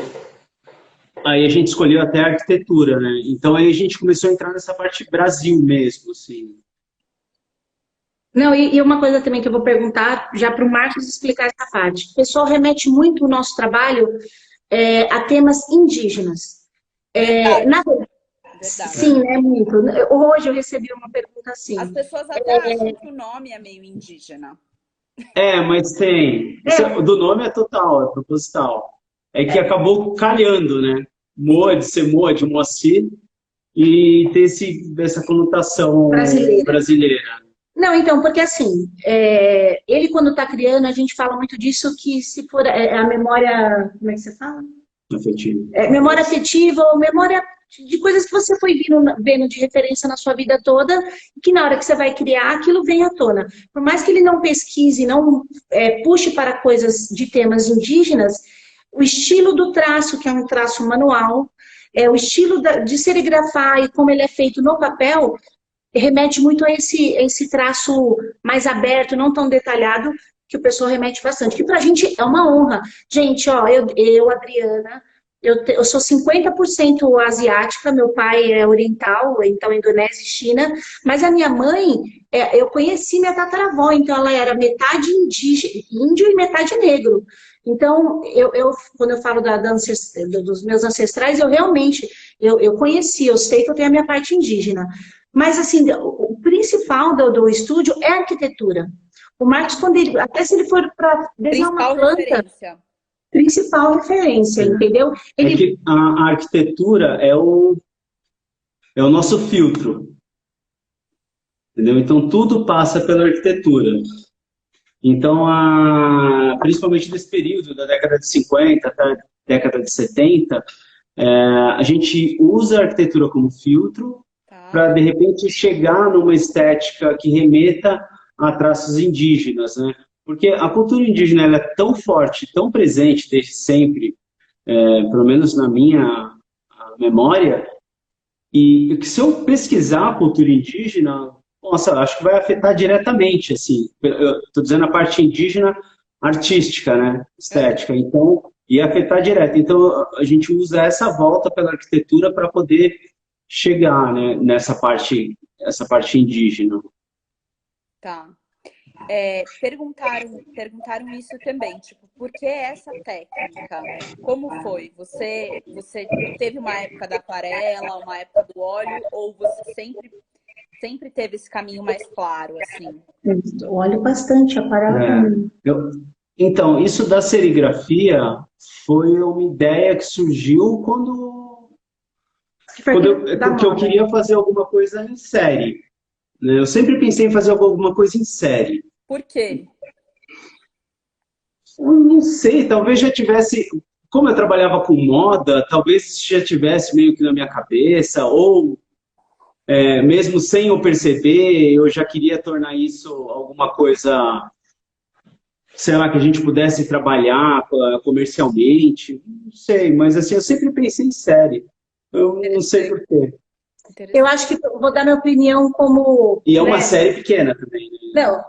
aí a gente escolheu até a arquitetura, né? Então aí a gente começou a entrar nessa parte Brasil mesmo, assim. Não, e uma coisa também que eu vou perguntar, já para o Marcos explicar essa parte. O pessoal remete muito o nosso trabalho a temas indígenas. Verdade. Sim, né, muito. Hoje eu recebi uma pergunta assim. As pessoas até acham que o nome é meio indígena. Mas tem. Do nome é total, é proposital. É que acabou calhando, né? Moa de ser Moa de Moacir e ter essa conotação brasileira. Não, então, porque assim, ele quando está criando, a gente fala muito disso, que se for a memória, como é que você fala? Afetiva. Memória afetiva ou memória de coisas que você foi vendo de referência na sua vida toda, que na hora que você vai criar, aquilo vem à tona. Por mais que ele não pesquise, não puxe para coisas de temas indígenas, o estilo do traço, que é um traço manual, o estilo de serigrafar e como ele é feito no papel, remete muito a esse traço mais aberto, não tão detalhado, que o pessoal remete bastante. Que pra gente é uma honra. Gente, ó, eu Adriana, eu sou 50% asiática, meu pai é oriental, então Indonésia e China, mas a minha mãe, eu conheci minha tataravó, então ela era metade índio e metade negro. Então, quando eu falo dos meus ancestrais, eu realmente, eu conheci, eu sei que eu tenho a minha parte indígena. Mas, assim, o principal do estúdio é a arquitetura. O Marcos, até se ele for para desenhar uma planta... Principal referência, entendeu? É que a arquitetura é o nosso filtro. Entendeu? Então, tudo passa pela arquitetura. Então, principalmente nesse período, da década de 50 até a década de 70, a gente usa a arquitetura como filtro para, de repente, chegar numa estética que remeta a traços indígenas, né? Porque a cultura indígena ela é tão forte, tão presente desde sempre, pelo menos na minha memória, e que se eu pesquisar a cultura indígena, nossa, acho que vai afetar diretamente, assim. Eu estou dizendo a parte indígena artística, né? Estética. Então, ia afetar direto. Então, a gente usa essa volta pela arquitetura para poder chegar, né, essa parte indígena. Tá. Perguntaram isso também, tipo, por que essa técnica? Como foi? Você teve uma época da aquarela, uma época do óleo, ou você sempre teve esse caminho mais claro, assim? Eu olho bastante aquarela. Então, isso da serigrafia foi uma ideia que surgiu quando eu queria fazer alguma coisa em série. Eu sempre pensei em fazer alguma coisa em série. Por quê? Eu não sei, talvez já tivesse... Como eu trabalhava com moda, talvez já tivesse meio que na minha cabeça, ou mesmo sem eu perceber, eu já queria tornar isso alguma coisa, sei lá, que a gente pudesse trabalhar comercialmente. Não sei, mas assim, eu sempre pensei em série. Eu não sei por quê. Eu acho que vou dar minha opinião como... E é uma série pequena também. Né? Não,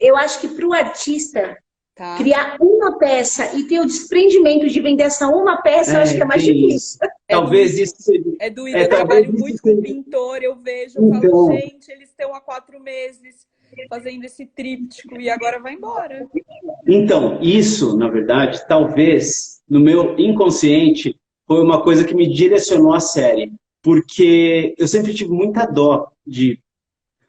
eu acho que para o artista, Tá. Criar uma peça e ter o desprendimento de vender essa uma peça, eu acho que é mais difícil. Talvez isso seja... É doído, eu trabalho muito com pintor, eu vejo, eu falo, gente, eles estão há 4 meses fazendo esse tríptico e agora vai embora. Então, isso, na verdade, talvez, no meu inconsciente, foi uma coisa que me direcionou à série. Porque eu sempre tive muita dó de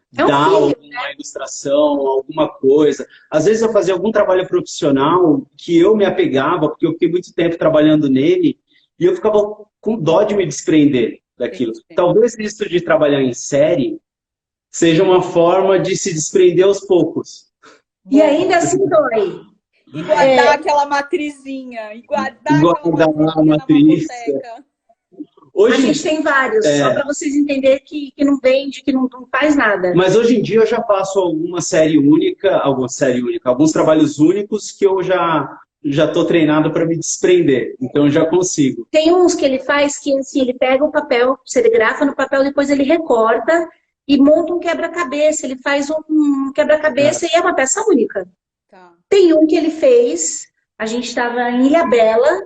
dar alguma ilustração, alguma coisa. Às vezes eu fazia algum trabalho profissional que eu me apegava, porque eu fiquei muito tempo trabalhando nele, e eu ficava com dó de me desprender daquilo. Talvez isso de trabalhar em série seja uma forma de se desprender aos poucos. E ainda assim dói. E guardar aquela matrizinha. E guardar a matriz. Hoje, a gente tem vários, só para vocês entenderem que não vende, que não faz nada. Mas hoje em dia eu já faço alguns trabalhos únicos que eu já estou treinado para me desprender. Então eu já consigo. Tem uns que ele faz que assim, ele pega o papel, serigrafa no papel, depois ele recorta e monta um quebra-cabeça. Ele faz um quebra-cabeça e é uma peça única. Tá. Tem um que ele fez, a gente estava em Ilhabela.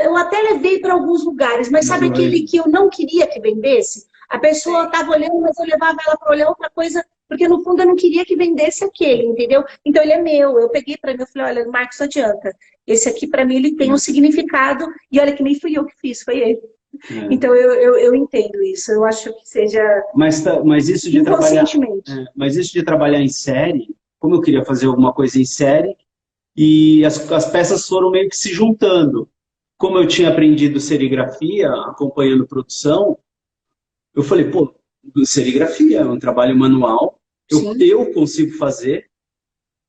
Eu até levei para alguns lugares, mas sabe aquele que eu não queria que vendesse? A pessoa estava olhando, mas eu levava ela para olhar outra coisa, porque no fundo eu não queria que vendesse aquele, entendeu? Então ele é meu, eu peguei para mim, eu falei, olha, Marcos, não adianta. Esse aqui para mim ele tem um significado, e olha que nem fui eu que fiz, foi ele. Então eu entendo isso, eu acho que seja mas isso de trabalhar em série, como eu queria fazer alguma coisa em série, e as peças foram meio que se juntando. Como eu tinha aprendido serigrafia, acompanhando produção, eu falei, pô, serigrafia é um trabalho manual, eu consigo fazer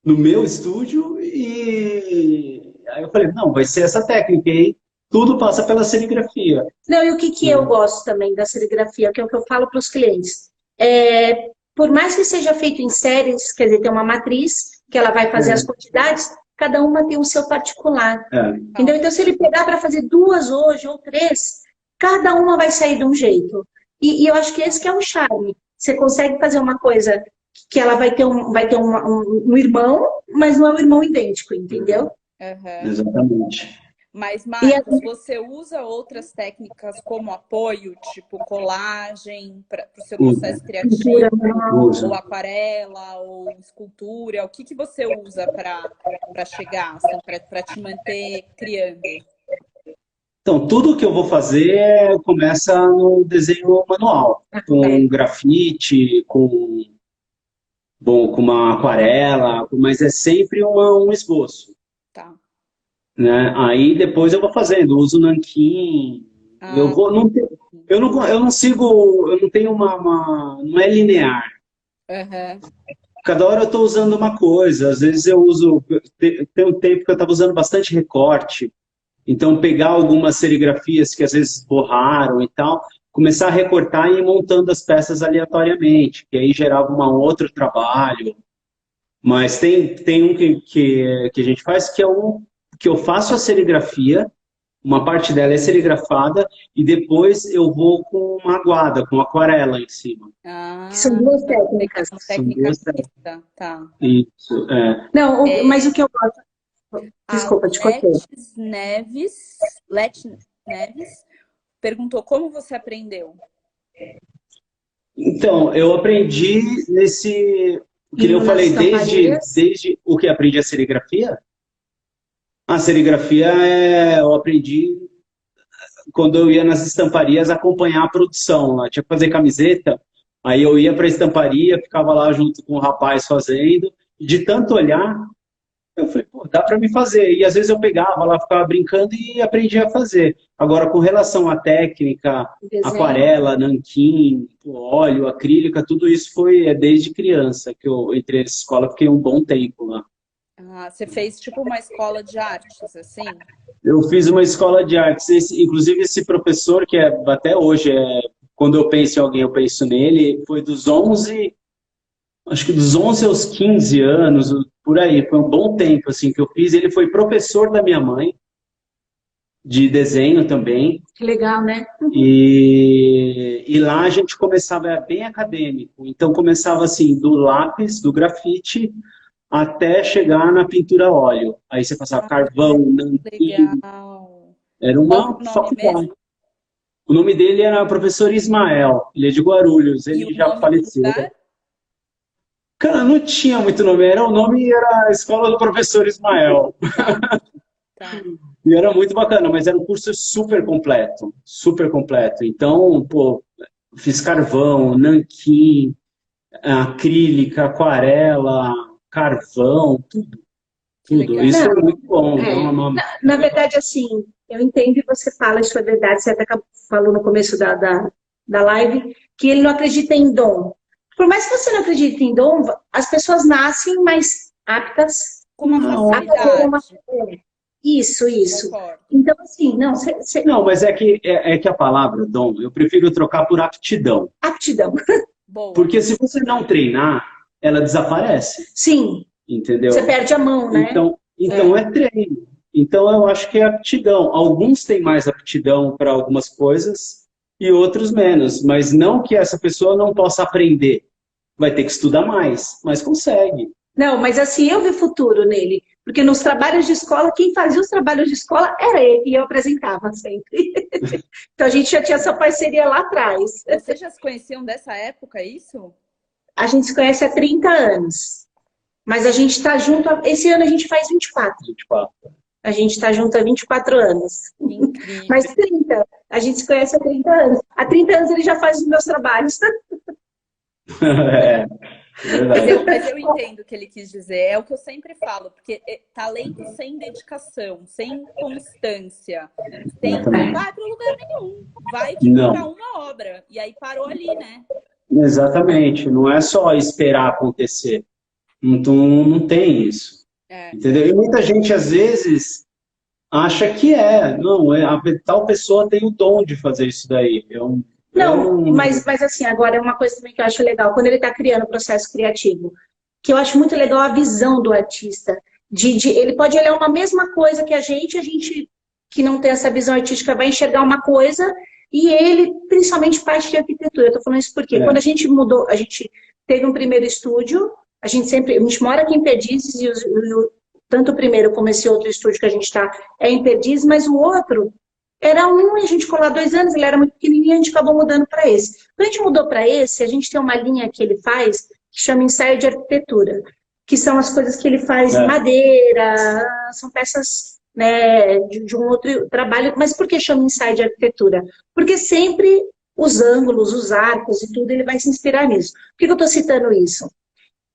no meu estúdio, e aí eu falei, não, vai ser essa técnica aí, tudo passa pela serigrafia. Não, e o que eu gosto também da serigrafia, que é o que eu falo para os clientes, por mais que seja feito em séries, quer dizer, tem uma matriz, que ela vai fazer as quantidades, cada uma tem o seu particular. Entendeu? Então, se ele pegar para fazer 2 hoje ou 3, cada uma vai sair de um jeito. E eu acho que esse que é o charme. Você consegue fazer uma coisa que ela vai ter um irmão, mas não é um irmão idêntico, entendeu? Exatamente. Mas, Marcos, você usa outras técnicas como apoio, tipo colagem, para o seu processo criativo, ou aquarela, ou escultura? O que você usa para chegar, assim, para te manter criando? Então, tudo que eu vou fazer começa no desenho manual, com grafite, com uma aquarela, mas é sempre um esboço. Tá. Né? Aí depois eu vou fazendo, uso nanquim, eu não sigo, eu não tenho não é linear. Cada hora eu estou usando uma coisa, às vezes eu uso, tem um tempo que eu estava usando bastante recorte, então pegar algumas serigrafias que às vezes borraram e tal, começar a recortar e ir montando as peças aleatoriamente, que aí gerava um outro trabalho. Mas tem um que a gente faz que é que eu faço a serigrafia, uma parte dela é serigrafada, e depois eu vou com uma aguada, com aquarela em cima. São 2 técnicas. São 2 técnicas. Tá. Isso, Não, mas o que eu gosto... Desculpa, te cortei. Leti Neves perguntou como você aprendeu. Então, eu aprendi que eu falei, desde o que aprendi a serigrafia. A serigrafia eu aprendi quando eu ia nas estamparias acompanhar a produção. Lá tinha que fazer camiseta, aí eu ia para a estamparia, ficava lá junto com o rapaz fazendo, e de tanto olhar, eu falei, pô, dá para me fazer. E às vezes eu pegava lá, ficava brincando e aprendia a fazer. Agora, com relação à técnica, aquarela, nanquim, óleo, acrílica, tudo isso foi desde criança que eu entrei nessa escola, fiquei um bom tempo lá. Você fez tipo uma escola de artes, assim? Eu fiz uma escola de artes. Inclusive, esse professor, que até hoje, quando eu penso em alguém, eu penso nele, foi dos 11 aos 15 anos, por aí. Foi um bom tempo assim, que eu fiz. Ele foi professor da minha mãe, de desenho também. Que legal, né? E lá a gente começava bem acadêmico. Então, começava assim, do lápis, do grafite, até chegar na pintura a óleo. Aí você passava carvão, nanquim, Legal. era Qual o uma nome faculdade. mesmo? O nome dele era professor Ismael, ele é de Guarulhos, E ele o já nome do faleceu. lugar? Cara, não tinha muito nome, o nome era Escola do Professor Ismael. Tá. E era muito bacana, mas era um curso super completo, super completo. Então, pô, fiz carvão, nanquim, acrílica, aquarela, carvão, tudo. Que Tudo. legal. Isso é Não, muito bom. na verdade, assim, eu entendo e você fala, isso é verdade, você até falou no começo da live, que ele não acredita em dom. Por mais que você não acredite em dom, as pessoas nascem mais aptas Com uma a fazer uma... facilidade. Isso. Concordo. Então, assim, não, Não, mas é que a palavra dom, eu prefiro trocar por aptidão. aptidão. Boa. Porque se você não treinar, ela desaparece, Sim, entendeu? você perde a mão, né? Então é treino. Então eu acho que é aptidão. Alguns têm mais aptidão para algumas coisas e outros menos, mas não que essa pessoa não possa aprender. Vai ter que estudar mais, mas consegue. Não, mas assim, eu vi futuro nele. Porque nos trabalhos de escola, quem fazia os trabalhos de escola era ele, e eu apresentava sempre. Então a gente já tinha essa parceria lá atrás. Vocês já se conheciam dessa época, é isso? A gente se conhece há 30 anos. Mas a gente está junto, esse ano a gente faz 24. 24. A gente está junto há 24 anos. Incrível. Mas 30, a gente se conhece há 30 anos. Há 30 anos ele já faz os meus trabalhos. É, verdade. Mas eu entendo o que ele quis dizer. É o que eu sempre falo, porque talento sem dedicação, sem constância, não vai para lugar nenhum. Vai Não. para uma obra. E aí parou ali, né? Exatamente. Não é só esperar acontecer. Não tem isso. Entendeu? E muita gente, às vezes, acha que não, tal pessoa tem o dom de fazer isso daí. Mas assim, agora é uma coisa também que eu acho legal, quando ele está criando o processo criativo, que eu acho muito legal a visão do artista. Ele pode olhar uma mesma coisa que a gente que não tem essa visão artística vai enxergar uma coisa, e ele, principalmente parte de arquitetura. Eu tô falando isso porque quando a gente mudou, a gente teve um primeiro estúdio, a gente mora aqui em Perdizes, e tanto o primeiro como esse outro estúdio que a gente está é em Perdizes, mas o outro era a gente ficou lá 2 anos, ele era muito pequenininho, a gente acabou mudando para esse. Quando a gente mudou para esse, a gente tem uma linha que ele faz, que chama ensaio de arquitetura, que são as coisas que ele faz em madeira, são peças, né, de um outro trabalho. Mas por que chama ensaio de arquitetura? Porque sempre os ângulos, os arcos e tudo, ele vai se inspirar nisso. Por que eu estou citando isso?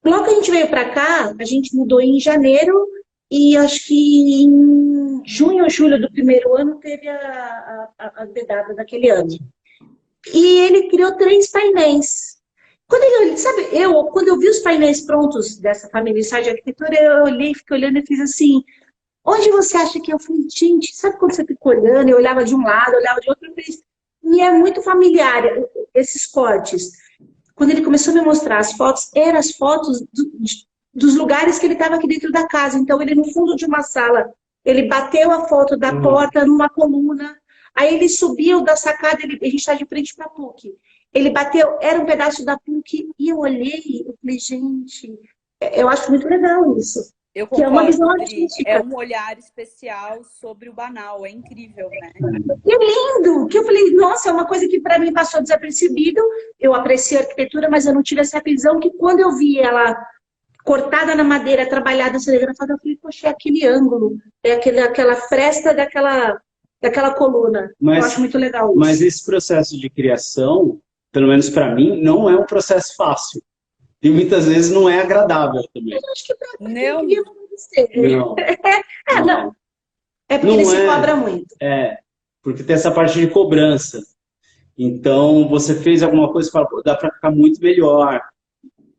Logo que a gente veio para cá, a gente mudou em janeiro, e acho que em junho ou julho do primeiro ano teve a dedada daquele ano. E ele criou 3 painéis. Quando eu vi os painéis prontos dessa família Ensaio de Arquitetura, eu olhei, fiquei olhando e fiz assim, onde você acha que eu falei, gente, sabe quando você fica olhando, eu olhava de um lado, eu olhava de outro, eu fiz, me é muito familiar esses cortes. Quando ele começou a me mostrar as fotos, eram as fotos dos lugares que ele estava aqui dentro da casa. Então, ele no fundo de uma sala, ele bateu a foto da porta numa coluna, aí ele subiu da sacada, a gente está de frente para a PUC. Ele bateu, era um pedaço da PUC, e eu olhei, eu falei, gente, eu acho muito legal isso. Eu que é uma concordo, visão Dri. artística. É um olhar especial sobre o banal, é incrível, né? Que lindo! Que eu falei, nossa, é uma coisa que para mim passou desapercebido. Eu aprecio a arquitetura, mas eu não tive essa visão que quando eu vi ela cortada na madeira, trabalhada, serigrafada, eu falei, poxa, é aquele ângulo, é aquela fresta daquela coluna. Eu acho muito legal isso. Mas esse processo de criação, pelo menos para mim, não é um processo fácil. E muitas vezes não é agradável também. Eu acho que para Não. quem queria Não. não. É porque ele se cobra muito. Porque tem essa parte de cobrança. Então, você fez alguma coisa e fala, pô, dá para ficar muito melhor.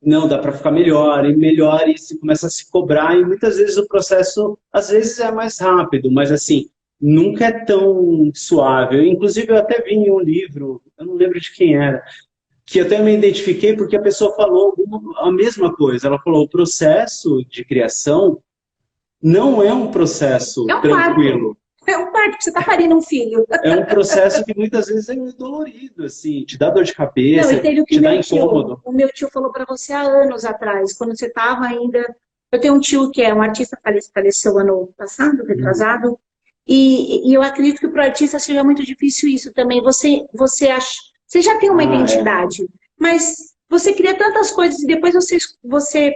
Não, dá para ficar melhor, e você começa a se cobrar, e muitas vezes o processo, às vezes é mais rápido, mas assim, nunca é tão suave. Inclusive, eu até vi em um livro, eu não lembro de quem era, que eu até me identifiquei porque a pessoa falou a mesma coisa. Ela falou, o processo de criação não é um processo tranquilo. É um parto, você tá parindo um filho. É um processo que muitas vezes é dolorido, assim, te dá dor de cabeça, Não, te dá incômodo. O meu tio falou para você há anos atrás, quando você estava ainda Eu tenho um tio que é um artista, faleceu ano passado, retrasado, e eu acredito que para o artista seja muito difícil isso também. Você já tem uma identidade, mas você cria tantas coisas e depois você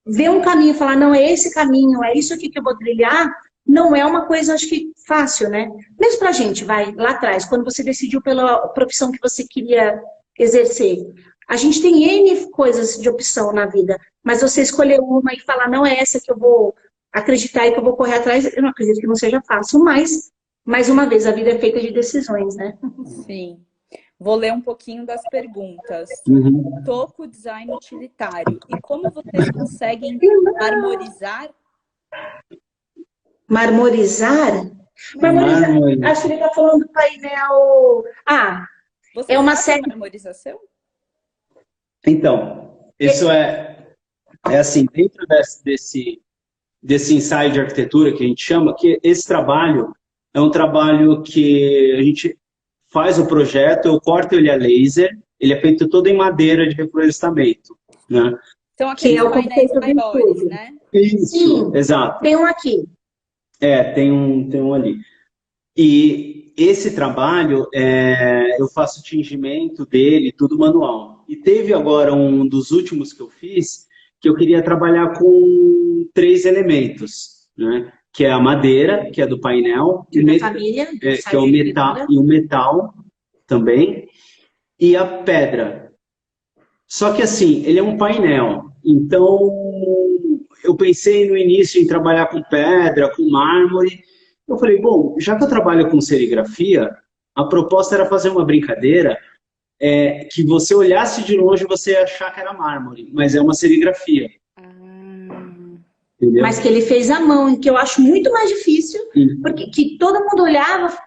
vê um caminho e falar, não, é esse caminho, é isso aqui que eu vou trilhar, não é uma coisa, acho que, fácil, né? Mesmo pra gente, vai, lá atrás, quando você decidiu pela profissão que você queria exercer. A gente tem N coisas de opção na vida, mas você escolher uma e falar, não é essa que eu vou acreditar e que eu vou correr atrás, eu não acredito que não seja fácil, mas, mais uma vez, a vida é feita de decisões, né? Sim. Vou ler um pouquinho das perguntas. Toco design utilitário. E como vocês conseguem marmorizar? Marmorizar? Marmorizar. Acho que ele está falando do painel. Você é uma faz série. Marmorização? Então, isso é assim, dentro desse ensaio de arquitetura que a gente chama, que esse trabalho é um trabalho que a gente faz o projeto, eu corto ele a laser, ele é feito todo em madeira de reflorestamento, né? Então, aqueles painéis maiores, né? Isso, sim, exato. Tem um aqui. Tem um ali. E esse trabalho, eu faço o tingimento dele, tudo manual. E teve agora um dos últimos que eu fiz, que eu queria trabalhar com 3 elementos, né? Que é a madeira, que é do painel, que é o metal, e o metal também, e a pedra. Só que assim, ele é um painel, então eu pensei no início em trabalhar com pedra, com mármore. Eu falei, bom, já que eu trabalho com serigrafia, a proposta era fazer uma brincadeira que você olhasse de longe e você ia achar que era mármore, mas é uma serigrafia. Entendeu? Mas que ele fez à mão, que eu acho muito mais difícil, porque que todo mundo olhava,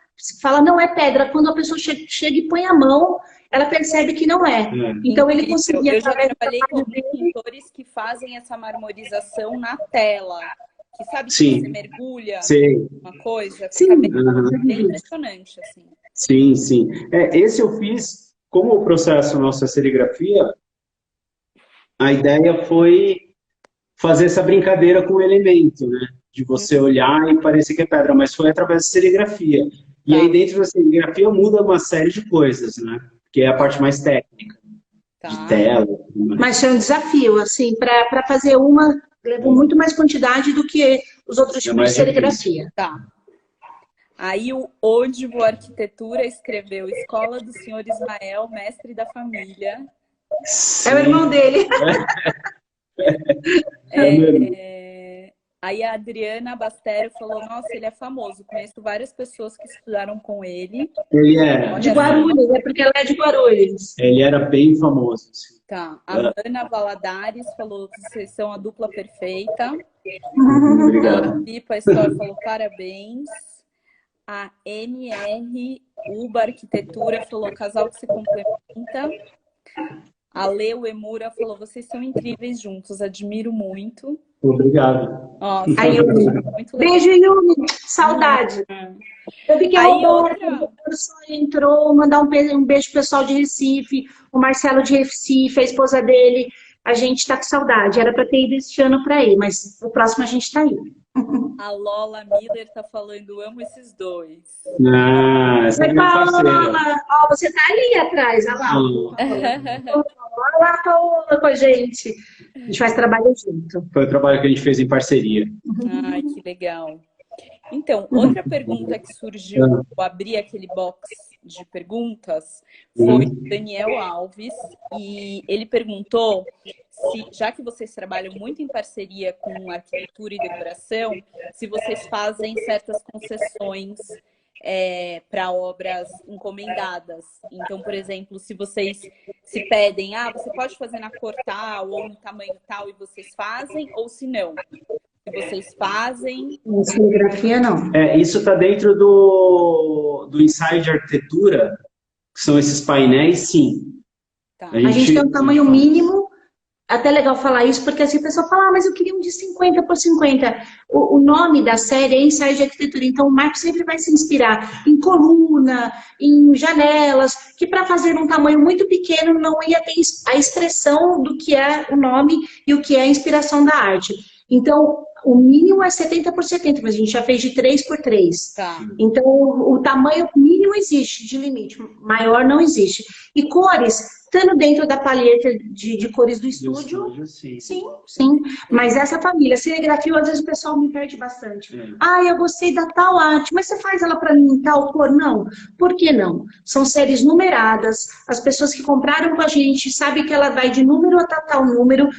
fala, não é pedra. Quando a pessoa chega e põe a mão, ela percebe que não é. Então ele conseguia... Eu já trabalhei com pintores que fazem essa marmorização na tela. Que sabe que você mergulha uma coisa, fica bem impressionante, assim. Sim. Esse eu fiz, como o processo nossa serigrafia, a ideia foi fazer essa brincadeira com o elemento, né? De você olhar e parecer que é pedra, mas foi através da serigrafia. E aí dentro da serigrafia muda uma série de coisas, né? Que é a parte mais técnica, de tela. Mas foi um desafio, assim, para fazer uma, levou muito mais quantidade do que os outros tipos de serigrafia. Aí o Odivo Arquitetura escreveu Escola do Senhor Ismael, mestre da família. É o irmão dele. Aí a Adriana Bastério falou, nossa, ele é famoso, conheço várias pessoas que estudaram com ele. Ele é. De Guarulhos, é porque ela é de Guarulhos. Ele era bem famoso. Assim. A Ana Valadares falou que vocês são a dupla perfeita. Obrigado. A Pipa Store falou parabéns. A NR Uba Arquitetura falou casal que se complementa. A Leu Emura falou, vocês são incríveis juntos, admiro muito. Obrigado. Aí, muito beijo, Yumi. Saudade. Eu vi que a só entrou, mandar um beijo pro pessoal de Recife, o Marcelo de Recife, a esposa dele. A gente tá com saudade. Era para ter ido este ano para ir, mas o próximo a gente tá indo. A Lola Miller tá falando, amo esses dois. Essa é minha parceira. Você tá ali atrás, olha lá. Olha lá, Paola com a gente. A gente faz trabalho junto. Foi o trabalho que a gente fez em parceria. Ai, que legal. Então, outra pergunta que surgiu, eu abri aquele box de perguntas, foi o Daniel Alves, e ele perguntou se, já que vocês trabalham muito em parceria com arquitetura e decoração, se vocês fazem certas concessões para obras encomendadas. Então, por exemplo, se vocês se pedem, você pode fazer na cor tal ou no tamanho tal e vocês fazem, ou se não? Se vocês fazem... Serigrafia, não. Isso está dentro do ensaio de arquitetura, que são esses painéis, sim. A gente tem um tamanho mínimo, até legal falar isso, porque assim a pessoa fala, mas eu queria um de 50 por 50. O nome da série é ensaio de arquitetura, então o Marco sempre vai se inspirar em coluna, em janelas, que para fazer um tamanho muito pequeno não ia ter a expressão do que é o nome e o que é a inspiração da arte. Então, o mínimo é 70 por 70, mas a gente já fez de 3 por 3. Tá. Então, o tamanho mínimo existe de limite, maior não existe. E cores, estando dentro da palheta de cores do estúdio, sim. Sim. Mas essa família, serigrafia, às vezes o pessoal me perde bastante. Ah, eu gostei da tal arte, mas você faz ela para mim em tal cor? Não. Por que não? São séries numeradas, as pessoas que compraram com a gente sabem que ela vai de número a tal número,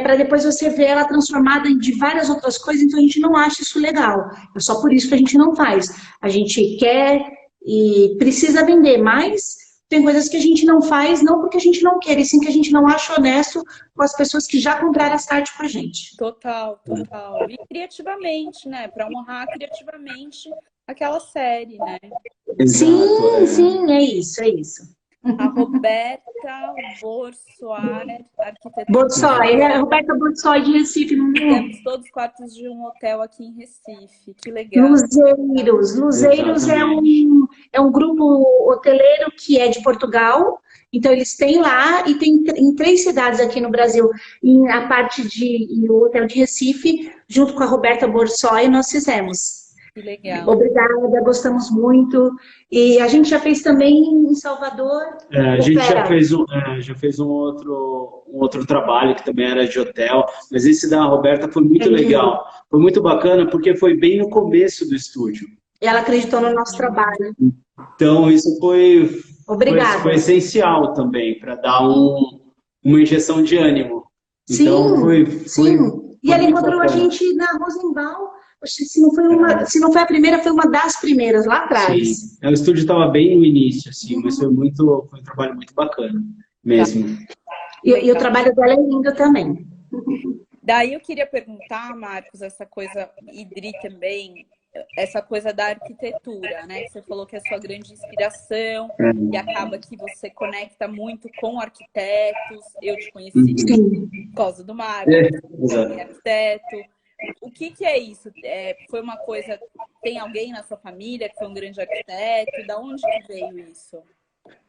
para depois você ver ela transformada de várias outras coisas, então a gente não acha isso legal. É só por isso que a gente não faz. A gente quer e precisa vender, mas tem coisas que a gente não faz, não porque a gente não quer, e sim que a gente não acha honesto com as pessoas que já compraram essa arte com a gente. Total. E criativamente, né? Para honrar criativamente aquela série, né? Exato, Sim, é isso. A Roberta Borsoar, arquitetura. Borsoy, a Roberta Borsoy de Recife. Temos todos os quartos de um hotel aqui em Recife. Que legal. Luzeiros é um grupo hoteleiro que é de Portugal. Então, eles têm lá e tem em 3 cidades aqui no Brasil. A parte e o hotel de Recife, junto com a Roberta Borsoy, nós fizemos. Que legal. Obrigada, gostamos muito. E a gente já fez também em Salvador. A gente já fez um outro trabalho que também era de hotel, mas esse da Roberta foi muito legal. Foi muito bacana porque foi bem no começo do estúdio. E ela acreditou no nosso trabalho. Então isso foi essencial também para dar uma injeção de ânimo. Então, sim. E ela encontrou a gente na Rosenbaum. Se não foi a primeira, foi uma das primeiras, lá atrás. Sim. O estúdio estava bem no início, assim, mas foi um trabalho muito bacana, mesmo. E o trabalho dela é lindo também. Daí eu queria perguntar, Marcos, essa coisa, e Dri também, essa coisa da arquitetura, né? Você falou que é a sua grande inspiração e acaba que você conecta muito com arquitetos. Eu te conheci por causa do Marcos, arquiteto. O que é isso? Foi uma coisa... Tem alguém na sua família que foi um grande arquiteto? Da onde que veio isso?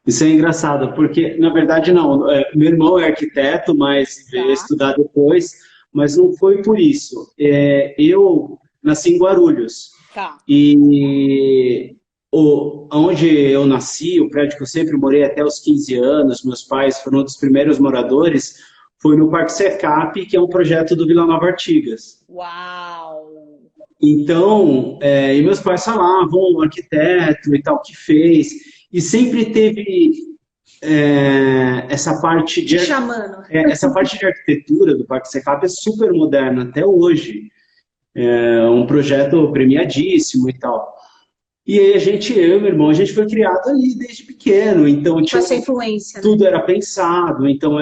Isso é engraçado, porque, na verdade, não. Meu irmão é arquiteto, mas veio estudar depois, mas não foi por isso. Eu nasci em Guarulhos. Tá. E onde eu nasci, o prédio que eu sempre morei até os 15 anos, meus pais foram um dos primeiros moradores, foi no Parque Secap, que é um projeto do Vila Nova Artigas. Uau! Então, e meus pais falavam, o arquiteto e tal, que fez, e sempre teve essa parte de... essa parte de arquitetura do Parque Secap é super moderna até hoje. É um projeto premiadíssimo e tal. E aí eu e meu irmão, a gente foi criado ali desde pequeno, então tinha essa influência, tudo era pensado, então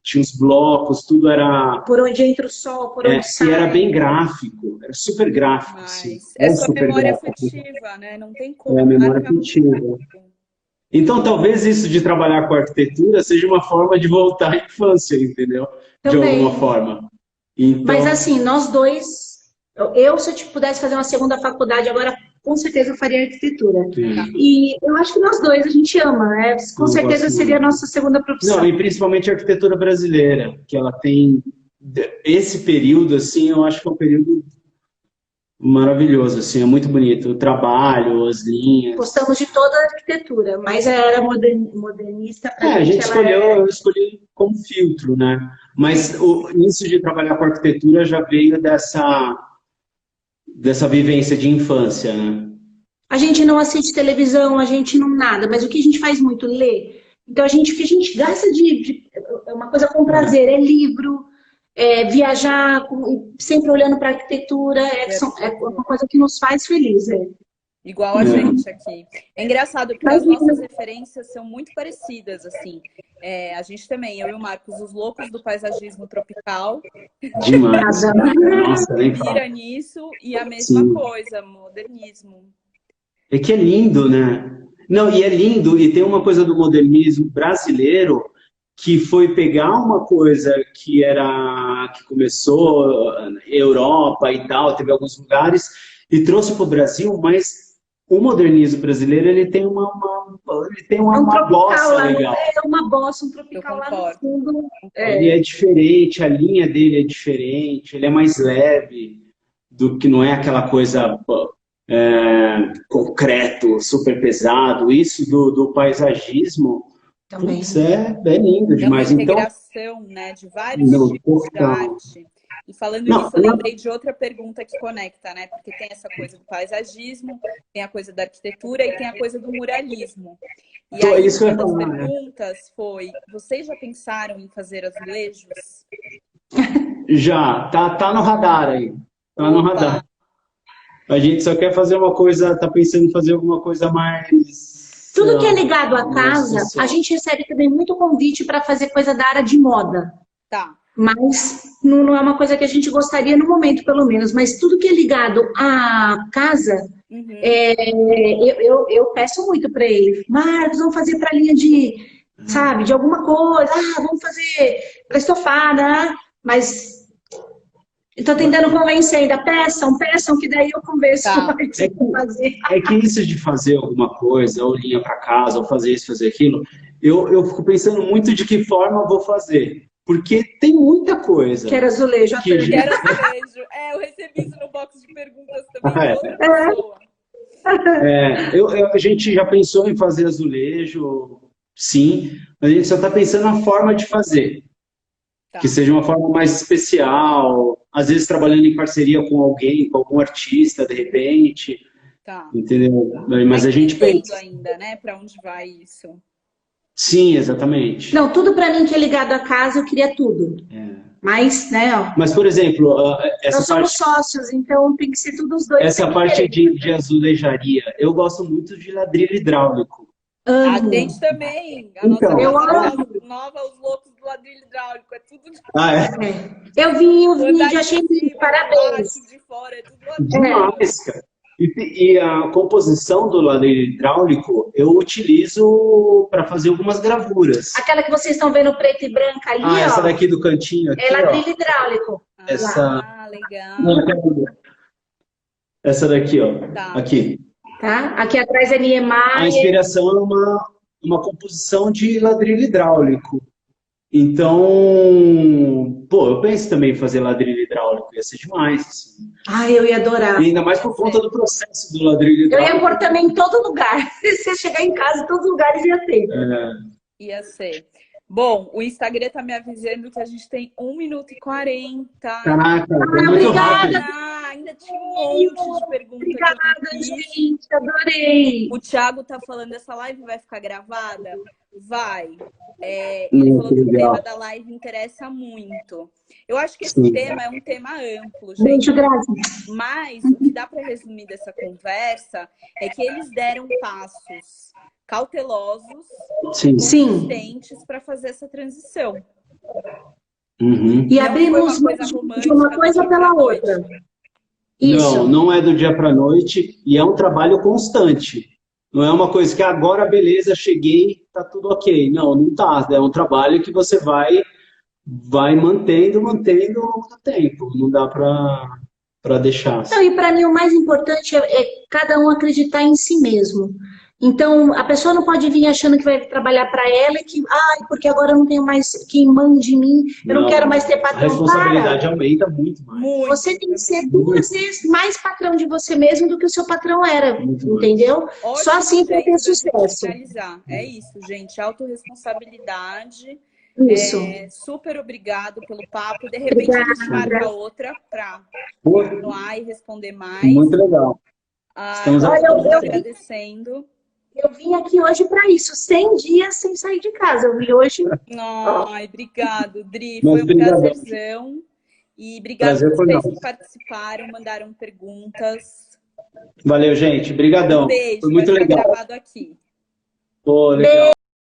tinha os blocos, tudo era... Por onde entra o sol, por onde sai. E era bem gráfico, era super gráfico. Mas assim, é sua memória gráfico. afetiva, né? Não tem como. É a memória afetiva. Então, talvez isso de trabalhar com arquitetura seja uma forma de voltar à infância, entendeu? Também. De alguma forma. Então... Mas assim, nós dois... se eu pudesse fazer uma segunda faculdade agora, com certeza eu faria arquitetura. E eu acho que nós dois a gente ama, né? Com certeza seria a nossa segunda profissão. Não, e principalmente a arquitetura brasileira, que ela tem esse período, assim, eu acho que é um período maravilhoso, assim, é muito bonito. O trabalho, as linhas. Gostamos de toda a arquitetura, mas era modernista. A gente eu escolhi como filtro, né? Mas isso de trabalhar com arquitetura já veio dessa vivência de infância, né? A gente não assiste televisão, a gente não nada, mas o que a gente faz muito? Ler. Então, o que a gente gasta é uma coisa com prazer, é livro, viajar, sempre olhando para a arquitetura, é uma coisa que nos faz felizes. Igual a gente aqui. É engraçado, porque as nossas referências são muito parecidas, assim. A gente também, eu e o Marcos, os loucos do paisagismo tropical. Demais. Nossa, vira nisso, e a mesma coisa, modernismo. É que é lindo, né? Não, e é lindo, e tem uma coisa do modernismo brasileiro, que foi pegar uma coisa que começou na Europa e tal, teve alguns lugares, e trouxe para o Brasil, mas o modernismo brasileiro ele tem uma ele tem É um uma tropical bossa lá, legal. é uma bossa, um tropical lá no concordo. fundo. Ele é diferente, a linha dele é diferente, ele é mais leve do que não é aquela coisa concreto, super pesado. Isso do paisagismo, Também. putz, é lindo É uma demais. Então, integração, né, de vários não, tipos de total. arte. E falando Não, nisso, eu lembrei de outra pergunta que conecta, né? Porque tem essa coisa do paisagismo, tem a coisa da arquitetura e tem a coisa do muralismo. E Então, é aí, isso que eu uma ia das falar, né? perguntas foi: vocês já pensaram em fazer azulejos? Já, tá no radar aí. Tá no Opa! radar. A gente só quer fazer uma coisa, tá pensando em fazer alguma coisa mais. Tudo que é ligado à mais casa, social. a gente recebe também muito convite para fazer coisa da área de moda. Tá. Mas não é uma coisa que a gente gostaria no momento, pelo menos. Mas tudo que é ligado à casa, Uhum. eu peço muito para ele. Marcos, vamos fazer para linha de, sabe, de alguma coisa. Ah, vamos fazer para estofada. Mas estou tentando convencer ainda. Peçam, que daí eu convenço Tá. mais a fazer. É que isso de fazer alguma coisa, ou linha para casa, ou fazer isso, fazer aquilo, eu fico pensando muito de que forma eu vou fazer. Porque tem muita coisa. Quero azulejo. Que até. Quero azulejo. Eu recebi isso no box de perguntas também de outra pessoa. A gente já pensou em fazer azulejo, sim, mas a gente só está pensando na forma de fazer. Tá. Que seja uma forma mais especial, às vezes trabalhando em parceria com alguém, com algum artista, de repente, Tá. entendeu? Mas a gente entendendo pensa. ainda, né, para onde vai isso. Sim, exatamente. Não, tudo para mim que é ligado à casa, eu queria tudo. Mas, né, ó. Mas, por exemplo, essa Nós somos parte, sócios, então tem que ser tudo os dois. essa parte de azulejaria, eu gosto muito de ladrilho hidráulico. A Amo. gente também. A Então. nossa Eu casa amo. nova, os loucos do ladrilho hidráulico. É tudo de Eu vi o andar vídeo, de achei cima, lindo, de parabéns. baixo, de fora, é tudo ladrilho. Demais, cara. E a composição do ladrilho hidráulico eu utilizo para fazer algumas gravuras. Aquela que vocês estão vendo preta e branca ali, ó. Essa daqui do cantinho aqui, É ó. ladrilho hidráulico. Ah, legal. Essa daqui, ó. Tá. Aqui. Tá? Aqui atrás é A Niemeyer. inspiração é uma composição de ladrilho hidráulico. Então, pô, eu penso também em fazer ladrilho hidráulico, ia ser demais. Assim. Ai, eu ia adorar. E ainda mais por conta do processo do ladrilho Eu hidráulico. ia pôr também em todo lugar. Se você chegar em casa, em todos os lugares ia ter. Ia ser. Bom, o Instagram tá me avisando que a gente tem 1 minuto e 40. Caraca, é muito obrigada. rápido. Ainda tinha um monte de perguntas. Obrigada, que eu não fiz. gente. Adorei. O Thiago tá falando, essa live vai ficar gravada? Vai. Ele falou que o tema da live interessa muito. Eu acho que esse tema é um tema amplo, gente. Beijo, Grazi. Mas o que dá para resumir dessa conversa é que eles deram passos cautelosos, Sim. consistentes para fazer essa transição. Uhum. E Não abrimos foi uma coisa de romântica uma do coisa dia pela pra outra. noite. Isso. Não é do dia para a noite e é um trabalho constante. Não é uma coisa que agora, beleza, cheguei, tá tudo ok. Não tá. É um trabalho que você vai mantendo ao longo do tempo. Não dá para deixar. Então, e para mim o mais importante é cada um acreditar em si mesmo. Então, a pessoa não pode vir achando que vai trabalhar para ela e que, porque agora eu não tenho mais quem mande em mim, eu não quero mais ter A patrão. responsabilidade aumenta muito mais. Muito. Você tem que ser 2 vezes mais patrão de você mesmo do que o seu patrão era, entendeu? Ótimo Só assim vai ter jeito da gente sucesso. finalizar. É isso, gente. Autorresponsabilidade. Isso. Super obrigado pelo papo. De repente a gente marca outra para continuar e responder mais. Muito legal. Estamos agradecendo. Eu vim aqui hoje para isso, 100 dias sem sair de casa. Eu vim hoje. Ai, obrigado, Dri. Foi um prazerzão. E obrigado a vocês que participaram, mandaram perguntas. Valeu, gente. Obrigadão. Um beijo. Foi muito vai ficar legal. gravado aqui. Pô, legal.